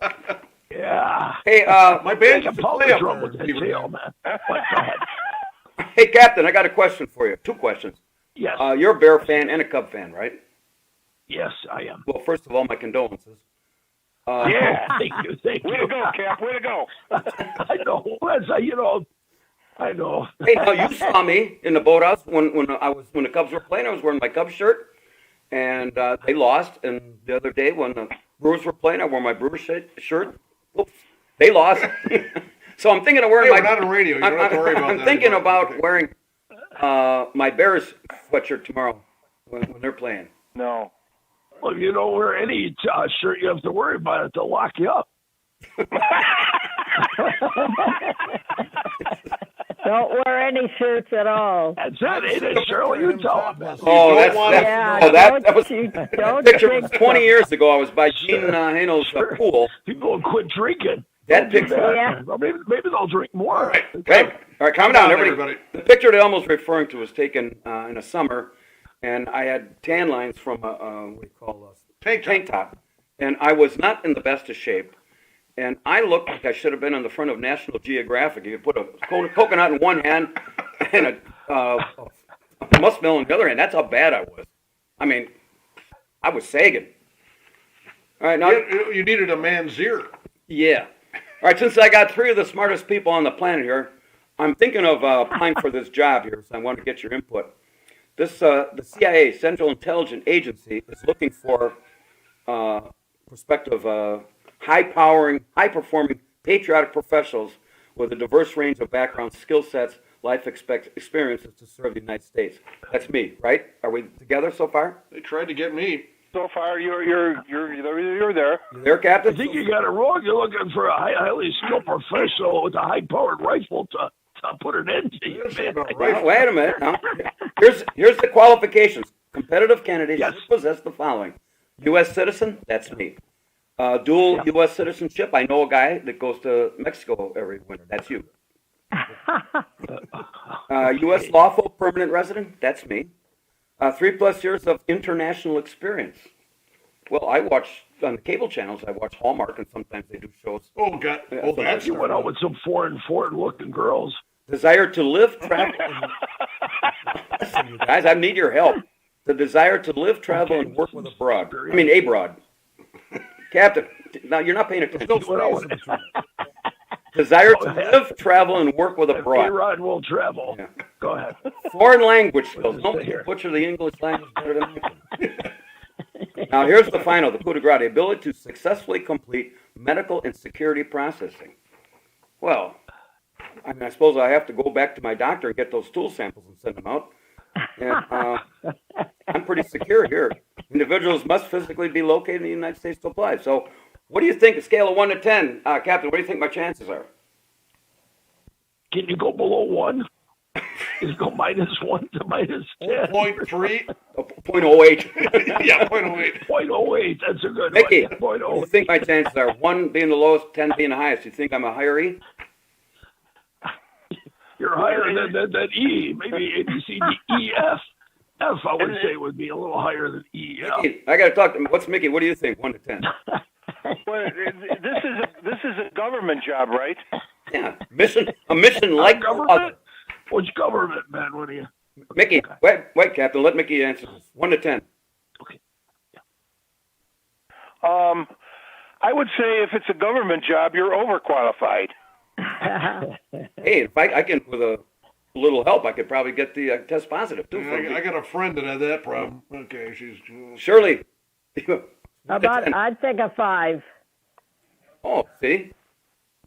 yeah. Hey, My band Take a used to power play up drum there. with that tail, man. Hey, Captain, I got a question for you. 2 questions. Yes. You're a Bear fan and a Cub fan, right? Yes, I am. Well, first of all, my condolences. Yeah. Thank you. Thank Way you. to go, Cap. Way to go. I know. I know. Hey, now you saw me in the boathouse when the Cubs were playing. I was wearing my Cubs shirt, and they lost. And the other day when the Brewers were playing, I wore my Brewers shirt. Oops, they lost. So I'm thinking of wearing Hey, my. we're not on radio. You don't have to worry about I'm that thinking anymore. about wearing my Bears sweatshirt tomorrow when they're playing. No. Well, if you don't wear any shirt, you have to worry about it. They'll lock you up. Don't wear any shirts at all. That's it, ain't it, Shirley? You tell them. Oh, that was Don't picture was drink 20 years ago. I was by Gene Hano's pool. People will quit drinking. That Don't do picture. that. Yeah. Well, maybe they'll drink more. All right. Hey, all right, calm down, down, everybody. everybody. The picture that Elmo's referring to was taken in the summer, and I had tan lines from a what do you call a tank top, and I was not in the best of shape, and I looked like I should have been on the front of National Geographic. You could put a coconut in one hand and a muskmelon in the other hand. That's how bad I was. I mean, I was sagging. All right, now You needed a man's ear. yeah. All right, since I got three of the smartest people on the planet here, I'm thinking of applying for this job here, so I want to get your input. The CIA, Central Intelligence Agency, is looking for prospective high-performing, patriotic professionals with a diverse range of backgrounds, skill sets, life experiences to serve the United States. That's me, right? Are we together so far? They tried to get me. So far, you're there. You there, Captain? I think you got it wrong. You're looking for a highly skilled professional with a high-powered rifle to put an end to you, man. Well, wait a minute. Now, here's the qualifications. Competitive candidates Yes. should possess the following: U.S. citizen, that's me. Dual U.S. citizenship. I know a guy that goes to Mexico every winter. That's you. U.S. lawful permanent resident. That's me. 3+ years of international experience. Well, I watch on the cable channels. I watch Hallmark, and sometimes they do shows. Oh, God. Oh, that's You went out with some foreign-looking girls. Desire to live, travel. Listen, you guys, I need your help. The desire to live, travel, and work with abroad. I mean, abroad. Captain, now you're not paying attention. Desire to live, travel, and work with abroad. A-Rod will travel. Yeah. Go ahead. Foreign language skills. What does it Nobody say can here? butcher the English language better than I can. Now, here's the final, the coup de grace, the ability to successfully complete medical and security processing. Well, I mean, I suppose I have to go back to my doctor and get those stool samples and send them out. And I'm pretty secure here. Individuals must physically be located in the United States to apply. So, what do you think, a scale of 1 to 10, Captain, what do you think my chances are? Can you go below 1? Can you go -1 to -10? 0.3. 0.08. Yeah, 0.08. 0.08. That's a good Mickey, one. what do you 0.08. think my chances are? 1 being the lowest, 10 being the highest. You think I'm a hiree? You're higher than E. Maybe A, B, C, D, E, F. F, I would say, would be a little higher than E. Yeah. Mickey, I got to talk to him. What's Mickey? What do you think? 1 to 10? Well, this is a government job, right? Yeah, a mission like no government? other. Which government, man? What do you? Mickey, wait, Captain. Let Mickey answer this. 1 to 10. Okay. I would say if it's a government job, you're overqualified. Hey, if I can, with a little help, I could probably get the test positive too. I got a friend that had that problem. Okay, she's. Shirley. About, I'd take a 5. Oh, see?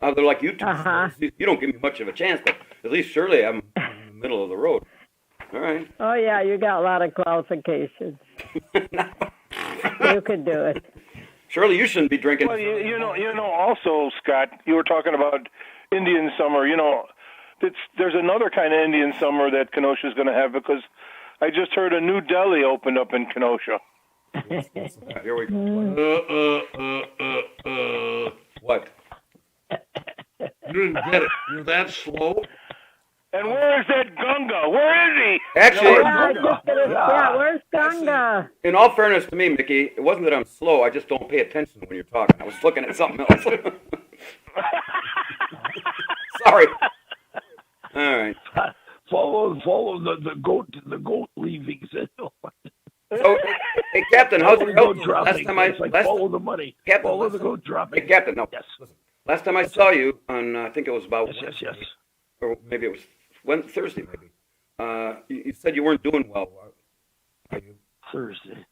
They're like you two. Uh-huh. You don't give me much of a chance, but at least Shirley, I'm in the middle of the road. All right. Oh, yeah, you got a lot of qualifications. You could do it. Shirley, you shouldn't be drinking. Well, you know. Also, Scott, you were talking about Indian summer. You know, there's another kind of Indian summer that Kenosha is going to have because I just heard a new deli opened up in Kenosha. Here we go. What? You didn't get it. You're that slow. And where is that Gunga? Where is he? Actually, Where's Gunga? in all fairness to me, Mickey, it wasn't that I'm slow. I just don't pay attention when you're talking. I was looking at something else. Sorry. All right. Follow the goat leavings. So, Hey, Captain, how's Follow your the health? goat dropping. It's like follow the money. Captain, Follow the goat dropping. Hey, Captain, no. Yes. Listen. Last time I saw you on, I think it was about Yes. or maybe it was Thursday, maybe. You said you weren't doing well. Are you? Thursday.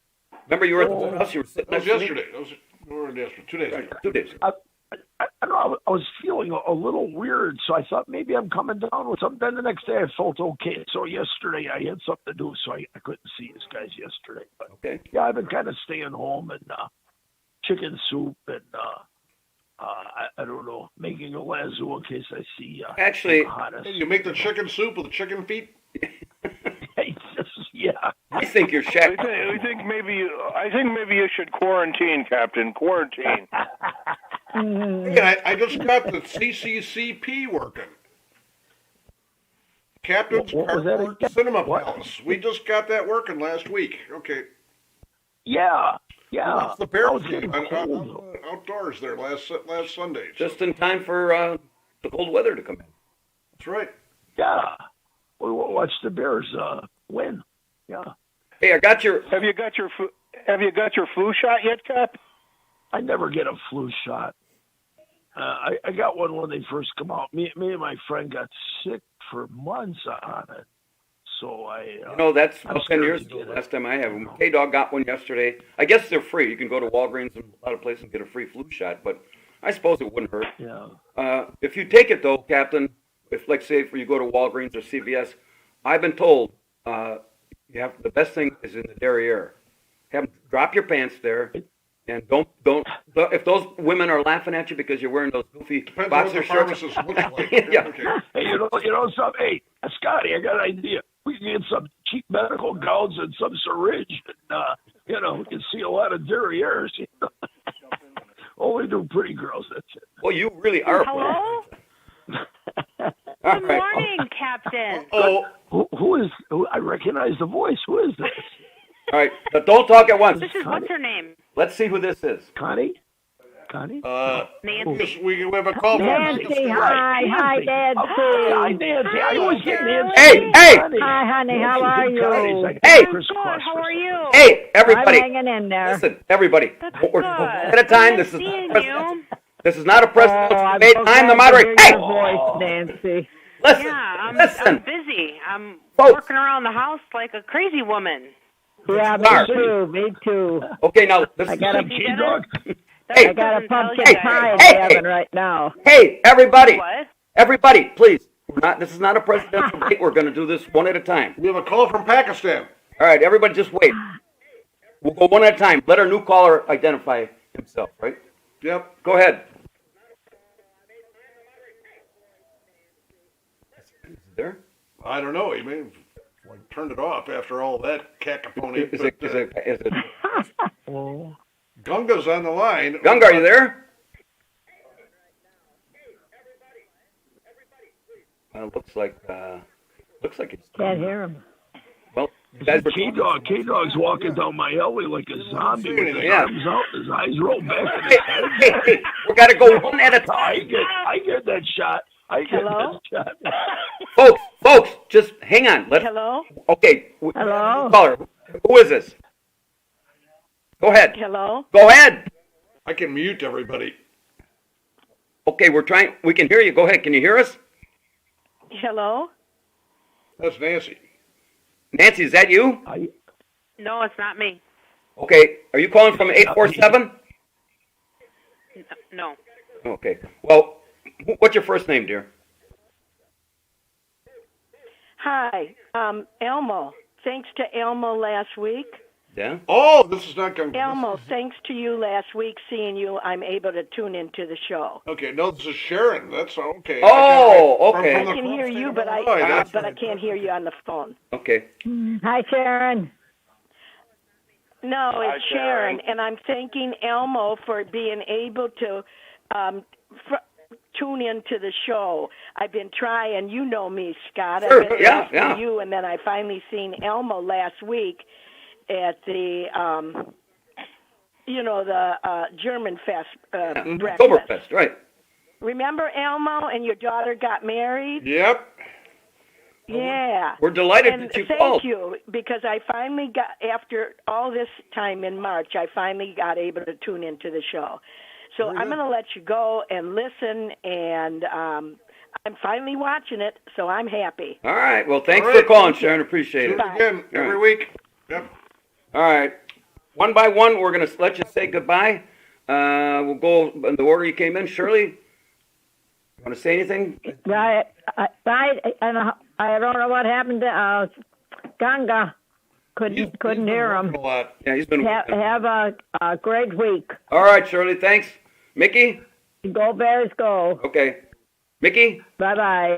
Remember you were at the house, you were sitting That was next to me? yesterday. That was yesterday. 2 days ago. 2 days. I don't know. I was feeling a little weird, so I thought maybe I'm coming down with something. Then the next day I felt okay. So yesterday I had something to do, so I couldn't see these guys yesterday. But Okay. yeah, I've been kind of staying home and chicken soup and I don't know, making a lasso in case I see Actually, Pocahontas. Hey, you make the chicken soup with the chicken feet? Yeah. I think you're I Shaq. think maybe you should quarantine, Captain. Quarantine. Hey, I just got the CCCP working. Captain's What was that Cardboard again? Cinema What? Palace. We just got that working last week. Okay. Yeah. That's the I Bears was game getting cold. outdoors there last Sunday. Just in time for the cold weather to come in. That's right. Yeah. We watched the Bears win. Yeah. Hey, I got your. Have you got your flu shot yet, Cap? I never get a flu shot. I got one when they first come out. Me and my friend got sick for months on it. So That's I'm about 10 scared years to ago. get it. Last time I had one. K-Dog got one yesterday. I guess they're free. You can go to Walgreens and a lot of places and get a free flu shot, but I suppose it wouldn't hurt. Yeah. If you take it though, Captain, if like say if you go to Walgreens or CVS, I've been told you have the best thing is in the derriere. Have them drop your pants there, and don't. If those women are laughing at you because you're wearing those goofy Depends on what boxer the shorts. pharmacist looks like. Yeah. Okay. Hey, you know something? Hey, Scottie, I got an idea. We can get some cheap medical gowns and some syringe, and we can see a lot of derrieres. Only do pretty girls. That's it. Well, you really are. Hello? All Good right. morning, Captain. Oh, Who? I recognize the voice. Who is this? All right. Now, don't talk at once. This is, what's her name? Let's see who this is. Connie? Nancy. we have a call from Nancy, hi, Nancy. Nancy. Hi, Nancy. I always get Nancy. Hey! Connie. Hi, honey. How Nancy, are good Connie's you? like Hey! Chris Good. Cross How or are you? Hey, everybody! I'm hanging in there. Listen, everybody. That's We're good. at a time. This is not Seeing a presidential. you. This is not a presidential I'm debate. so I'm the glad to moderator. hear Hey, your voice, Nancy. listen, Yeah, I'm listen. busy. I'm Folks. working around the house like a crazy woman. Yeah, me Smart. too. Me too. Okay, now this I is. got a, You did Dog. Hey. I got a Doesn't tell pumpkin you pie in guys. the oven right now. Hey, everybody! What? Everybody, please. This is not a presidential debate. We're going to do this one at a time. We have a call from Pakistan. All right, everybody, just wait. We'll go one at a time. Let our new caller identify himself. Right? Yep. Go ahead. Is he there? I don't know. He may have turned it off after all that cacophony. Is it? Gunga's on the line. Gunga, are you there? Looks like it's. Can't hear him. Well, you guys were K-Dog's walking down my alley like a zombie with his Yeah. arms out, his eyes rolled back. In his Hey, head. hey, we got to go one at a time. I get that shot. Hello? That shot. Folks, just hang on. Hello? Okay. Hello? Caller, who is this? Go ahead. Hello? Go ahead. I can mute everybody. Okay, we can hear you. Go ahead. Can you hear us? Hello? That's Nancy. Nancy, is that you? No, it's not me. Okay. Are you calling from 847? No. Okay. Well, what's your first name, dear? Hi, Elmo. Thanks to Elmo last week. Yeah? Oh, this is not Gunga. Elmo, thanks to you last week, seeing you, I'm able to tune into the show. Okay, no, this is Sharon. That's okay. Oh, okay. I can hear you, but I can't hear you on the phone. Okay. Hi, Sharon. No, Hi, it's Sharon. Sharon, and I'm thanking Elmo for being able to tune into the show. I've been trying. You know me, Scott. Sure, I've been yeah, asking yeah. you, and then I finally seen Elmo last week at the the German Fest breakfast. Oktoberfest, right. Remember Elmo and your daughter got married? Yep. Yeah. We're delighted And that you thank called. you, because I finally got, after all this time in March, I finally got able to tune into the show. So Very I'm good. going to let you go and listen, and I'm finally watching it, so I'm happy. All right. Well, thanks All for right. calling, Sharon. Appreciate Tune it. in again every All week. Yep. All right. One by one, we're going to let you say goodbye. We'll go in the order you came in. Shirley, you want to say anything? Right. And I don't know what happened to Ganga. He's Couldn't been hear working him. a lot. Yeah, he's been working. Have a great week. All right, Shirley. Thanks. Mickey? Go Bears, go. Okay. Mickey? Bye-bye.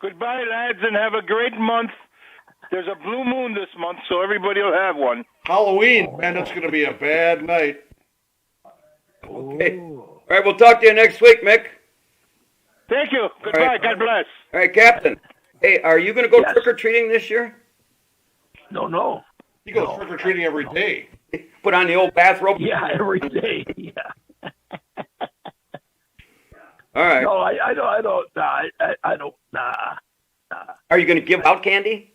Goodbye, lads, and have a great month. There's a blue moon this month, so everybody will have one. Halloween, man, that's going to be a bad night. Okay. All right, we'll talk to you next week, Mick. Thank you. Goodbye. right. God bless. All right, Captain. Hey, are you going to go Yes. trick-or-treating this year? No. He goes trick-or-treating every day. Put on the old bathrobe? Yeah, every day. Yeah. All right. No, I don't. I don't. Nah. Are you going to give out candy?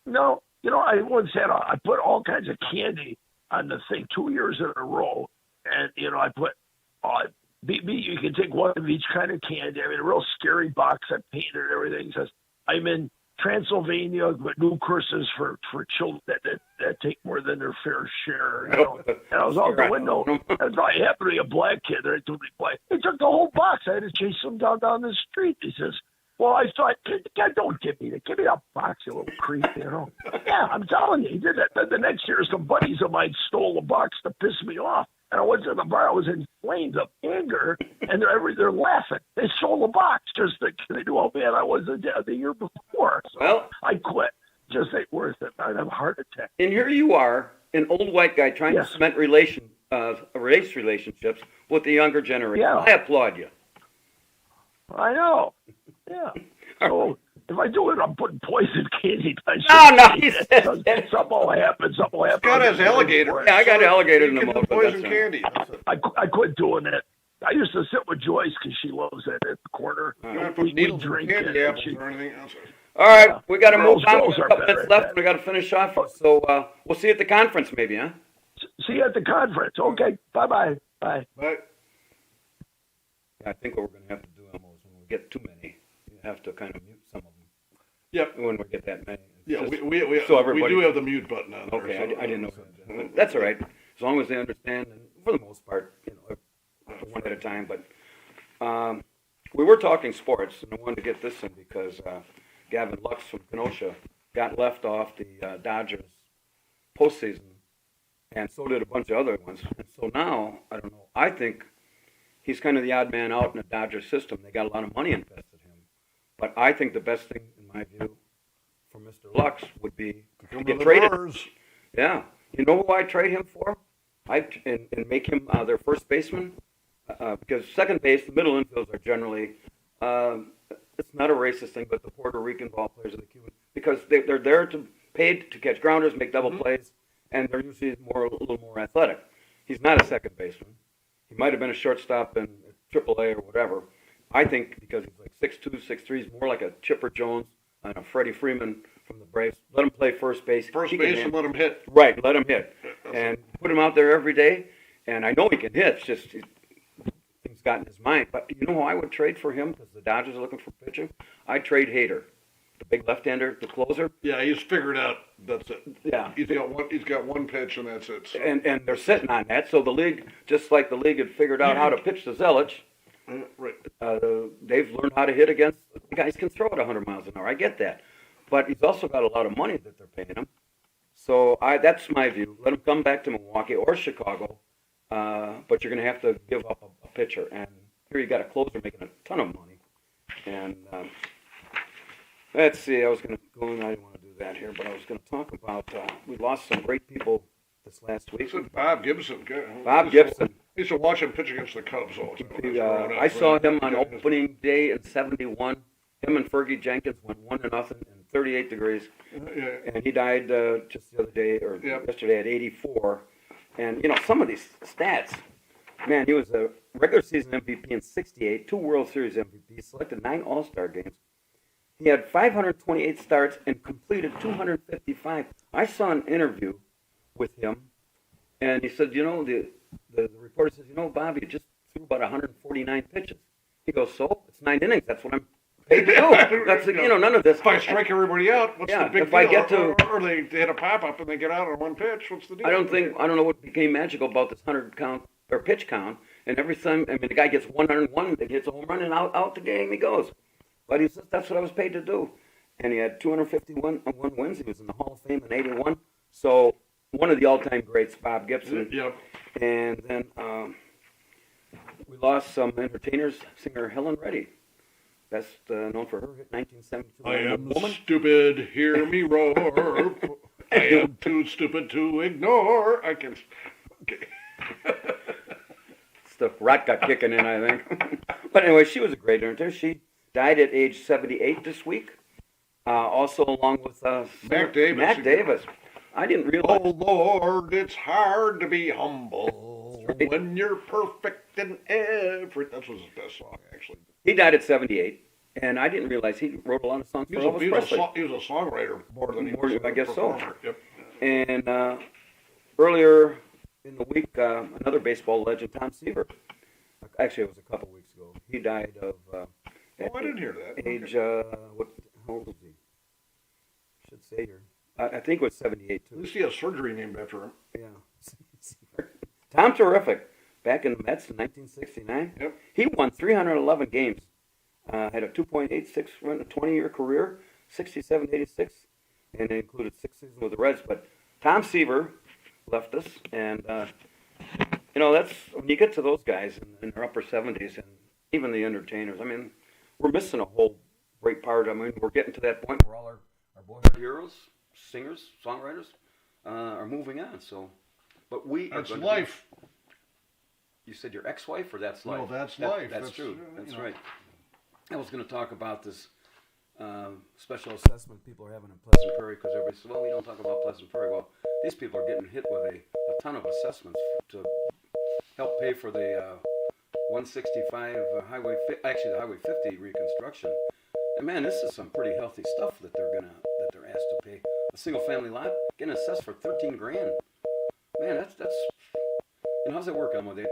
No, I once had I put all kinds of candy on the thing 2 years in a row, and I put you can take one of each kind of candy. I mean, a real scary box. I painted and everything. It says I'm in Transylvania, but new curses for children that take more than their fair share. And I was out the window. And I happened to be a black kid. There ain't too many black. He took the whole box. I had to chase him down the street. He says, "Well, I thought, God, don't give me that box, you little creep." Yeah, I'm telling you, he did that. Then the next year, some buddies of mine stole the box to piss me off. And I went to the bar. I was in flames of anger, and they're laughing. They stole the box just they knew how bad I was the year before. So Well, I quit. Just ain't worth it. I'd have a heart attack. and here you are, an old white guy trying Yes. to cement race relationships with the younger generation. Yeah. I applaud you. I know. Yeah. So if I do it, I'm putting poison candy. No, he says that. Something will happen. Scott has alligator. Yeah, I got alligator in the You can mouth, do but that's poison all right. candy. That's it. I quit doing it. I used to sit with Joyce because she loves it at the corner. You don't have to put needles in candy apples or anything else. All right, Yeah. we got to move Girls- on. We girls got a are couple better minutes at left. that. We got to finish off. So we'll see you at the conference, maybe, huh? See you at the conference. Okay. Bye-bye. Bye. But Yeah, I think what we're going to have to do, Elmo, is when we get too many, you have to kind of mute some of them. Yep. When we get that many. It's Yeah, just- we so everybody- do have the mute button on there. Okay, so- I didn't know that. That's all right. As long as they understand, and for the most part, one at a time. But we were talking sports, and I wanted to get this in because Gavin Lux from Kenosha got left off the Dodgers postseason, and so did a bunch of other ones. And so now, I don't know, I think he's kind of the odd man out in the Dodger system. They got a lot of money invested in him. But I think the best thing, in my view, for Mr. Lux would be to Come get to the traded. Brewers. Yeah. You know who I'd trade him for? And make him their first baseman? Because second base, the middle infielders are generally, it's not a racist thing, but the Puerto Rican ball players and the Cuban, because they're there paid to catch grounders, make double plays, and they're usually a little more athletic. He's not a second baseman. He might have been a shortstop in AAA or whatever. I think because he's like 6'2", 6'3", he's more like a Chipper Jones and a Freddie Freeman from the Braves. Let him play first base. First He can base hit. and let him hit. Right, let him hit. And put him out there every day. And I know he can hit. It's just things got in his mind. But you know who I would trade for him? Because the Dodgers are looking for pitching. I'd trade Hader, the big left-hander, the closer. Yeah, he's figured out that's it. Yeah. He's got one pitch and that's it. So. And they're sitting on that. So the league, just like the league had figured out how to pitch to Zelich, Right. they've learned how to hit against the guys can throw at 100 miles an hour. I get that, but he's also got a lot of money that they're paying him. So that's my view. Let him come back to Milwaukee or Chicago, but you're going to have to give up a pitcher. And here you got a closer making a ton of money. And let's see. I was going to go in. I didn't want to do that here, but I was going to talk about. We lost some great people this last week. This is Bob Gibson. Bob Gibson. I used to watch him pitch against the Cubs all the time. I saw him on opening day in '71. Him and Fergie Jenkins went 1-0 in 38 degrees, Yeah. and he died just the other day or Yep. yesterday at 84. And some of these stats, man, he was a regular season MVP in '68, 2 World Series MVPs, selected 9 All-Star games, He had 528 starts and completed 255. I saw an interview with him, and he said, the reporter says, Bobby just threw about 149 pitches. He goes, so it's 9 innings. That's what I'm paid to do. That's none of this. If I strike everybody out, what's the big if I deal? get to, or they hit a pop up and they get out on one pitch. What's the deal? I don't know what became magical about this 100 count or pitch count. And every time, the guy gets 101, he hits a home run, and out the game he goes. But he says, that's what I was paid to do. And he had 251 wins. He was in the Hall of Fame in 81. So one of the all-time greats, Bob Gibson. Yep. And then we lost some entertainers, singer Helen Reddy. Best known for her hit 1972. I am stupid, hear me roar. I am too stupid to ignore. I can... Okay. The rot got kicking in, I think. But anyway, she was a great entertainer. She died at age 78 this week. Also along with Mac Davis. Mac Davis. I didn't realize. Oh, Lord, it's hard to be humble when you're perfect in every... That was his best song, actually. He died at 78, and I didn't realize he wrote a lot of songs for Elvis Presley. He was a songwriter more than he was a I guess performer. So. Yep. And earlier in the week, another baseball legend, Tom Seaver. Actually, it was a couple weeks ago. He died of... I didn't hear that. Age, how old was he? Should say here. I think it was 78, too. At least he has surgery named after him. Yeah. Tom Terrific, back in the Mets in 1969. Yep. He won 311 games. Had a 2.86 run, a 20-year career, 67-86, and it included 6 seasons with the Reds. But Tom Seaver left us, and that's when you get to those guys in their upper 70s, and even the entertainers. We're missing a whole great part. We're getting to that point where all our boyhood heroes, singers, songwriters, are moving on. So, but That's life. You said your ex-wife, or that's life? No, that's life. That's true. That's right. I was going to talk about this special assessment people are having in Pleasant Prairie, because everybody says, well, we don't talk about Pleasant Prairie. Well, these people are getting hit with a ton of assessments to help pay for the 165 the Highway 50 reconstruction. And man, this is some pretty healthy stuff that they're asked to pay. A single family lot getting assessed for $13,000. Man, that's how's that work, Elmo? They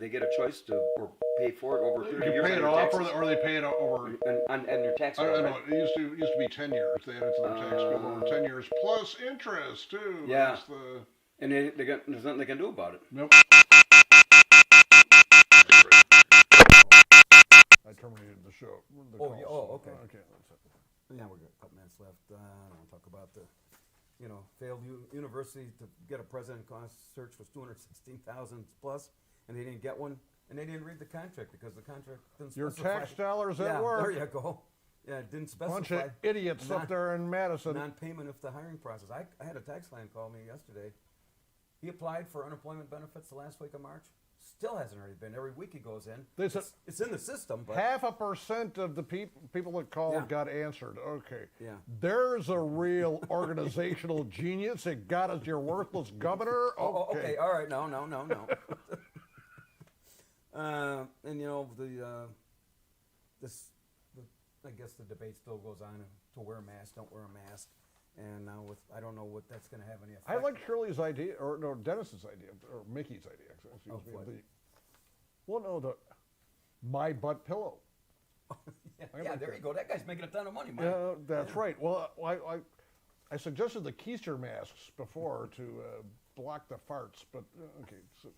get a choice to or pay for it over 30 years. Pay it off, or they pay it over. And your tax bill. I don't right? know. It used to be 10 years. They added to their tax bill over 10 years plus interest too. Yeah. And there's nothing they can do about it. Nope. I terminated the show. Okay. Okay. Yeah, we've got a couple minutes left. I want to talk about the, failed university to get a president cost search was $216,000 plus, and they didn't get one, and they didn't read the contract because the contract didn't specify. Your tax dollars at work. There you go. Yeah, it didn't specify. Bunch of idiots up there in Madison. Non-payment of the hiring process. I had a tax line call me yesterday. He applied for unemployment benefits the last week of March. Still hasn't already been. Every week he goes in. It's in the system, but 0.5% of the people that called got answered. Okay. Yeah. There's a real organizational genius. It got us your worthless governor. Okay. All right. No. And I guess the debate still goes on to wear a mask, don't wear a mask. And now I don't know what that's going to have any effect. I like Shirley's idea, or no, Dennis's idea, or Mickey's idea. The my butt pillow. Yeah, there you go. That guy's making a ton of money, Mike. Yeah, that's right. Well, I suggested the keister masks before to block the farts, but okay. So.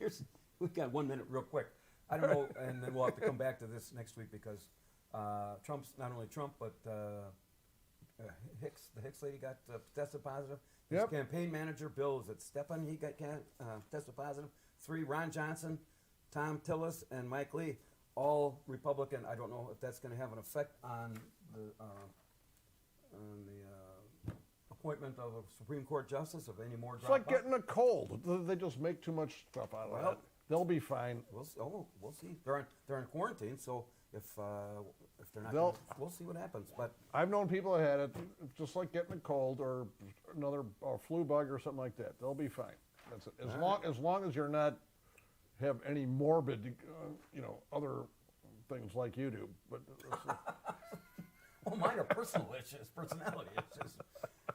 We've got 1 minute real quick. I don't know, and then we'll have to come back to this next week because Trump's, not only Trump, but the Hicks lady got tested positive. His campaign manager, Bill, is it Stepan? He got tested positive. 3, Ron Johnson, Tom Tillis, and Mike Lee, all Republican. I don't know if that's going to have an effect on the appointment of a Supreme Court justice, of any more. It's like getting a cold. They just make too much stuff out of it. They'll be fine. We'll see. They're in quarantine, so if they're not, we'll see what happens. But I've known people that had it, just like getting a cold or another flu bug or something like that. They'll be fine. That's it. As long as you're not have any morbid, other things like you do. But Well, mine are personal issues, personality issues.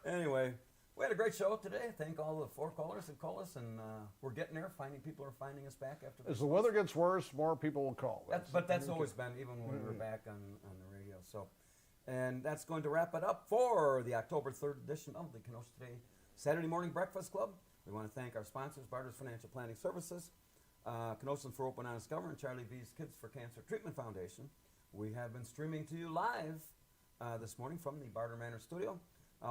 Anyway, we had a great show today. Thank all the 4 callers that called us, and we're getting there. People are finding us back after this. As the weather gets worse, more people will call. That's always been, even when we were back on the radio. So, and that's going to wrap it up for the October 3rd edition of the Kenosha Today Saturday Morning Breakfast Club. We want to thank our sponsors, Barter's Financial Planning Services, Kenosha for Open Honest Government, Charlie V's Kids for Cancer Treatment Foundation. We have been streaming to you live this morning from the Barter Manor studio,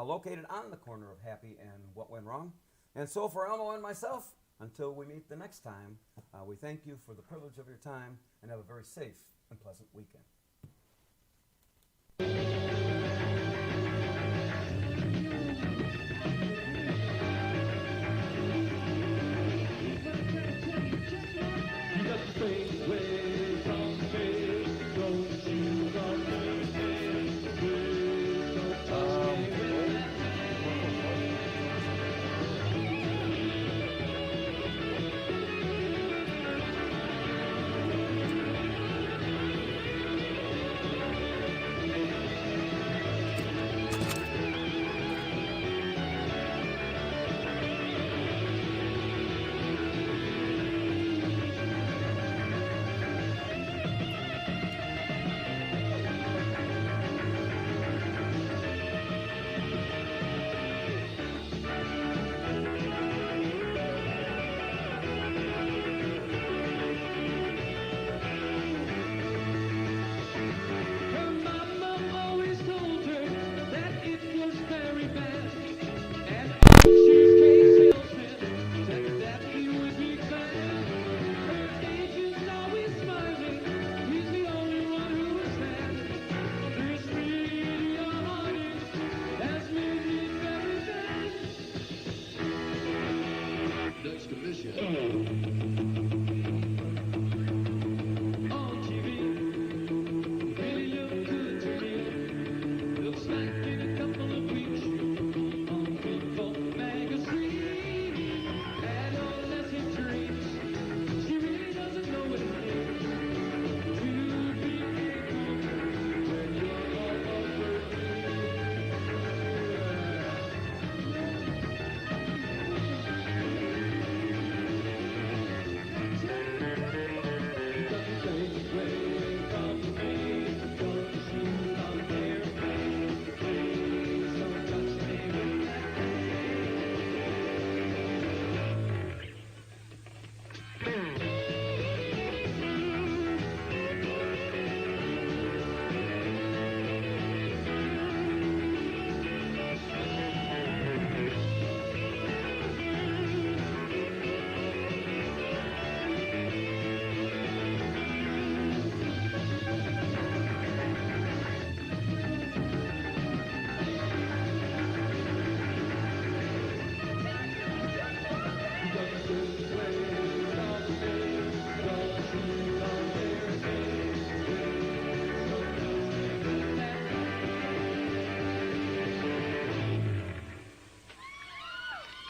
located on the corner of Happy and What Went Wrong. And so for Elmo and myself, until we meet the next time, we thank you for the privilege of your time and have a very safe and pleasant weekend.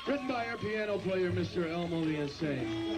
Written by our piano player, Mr. Elmo the Insane.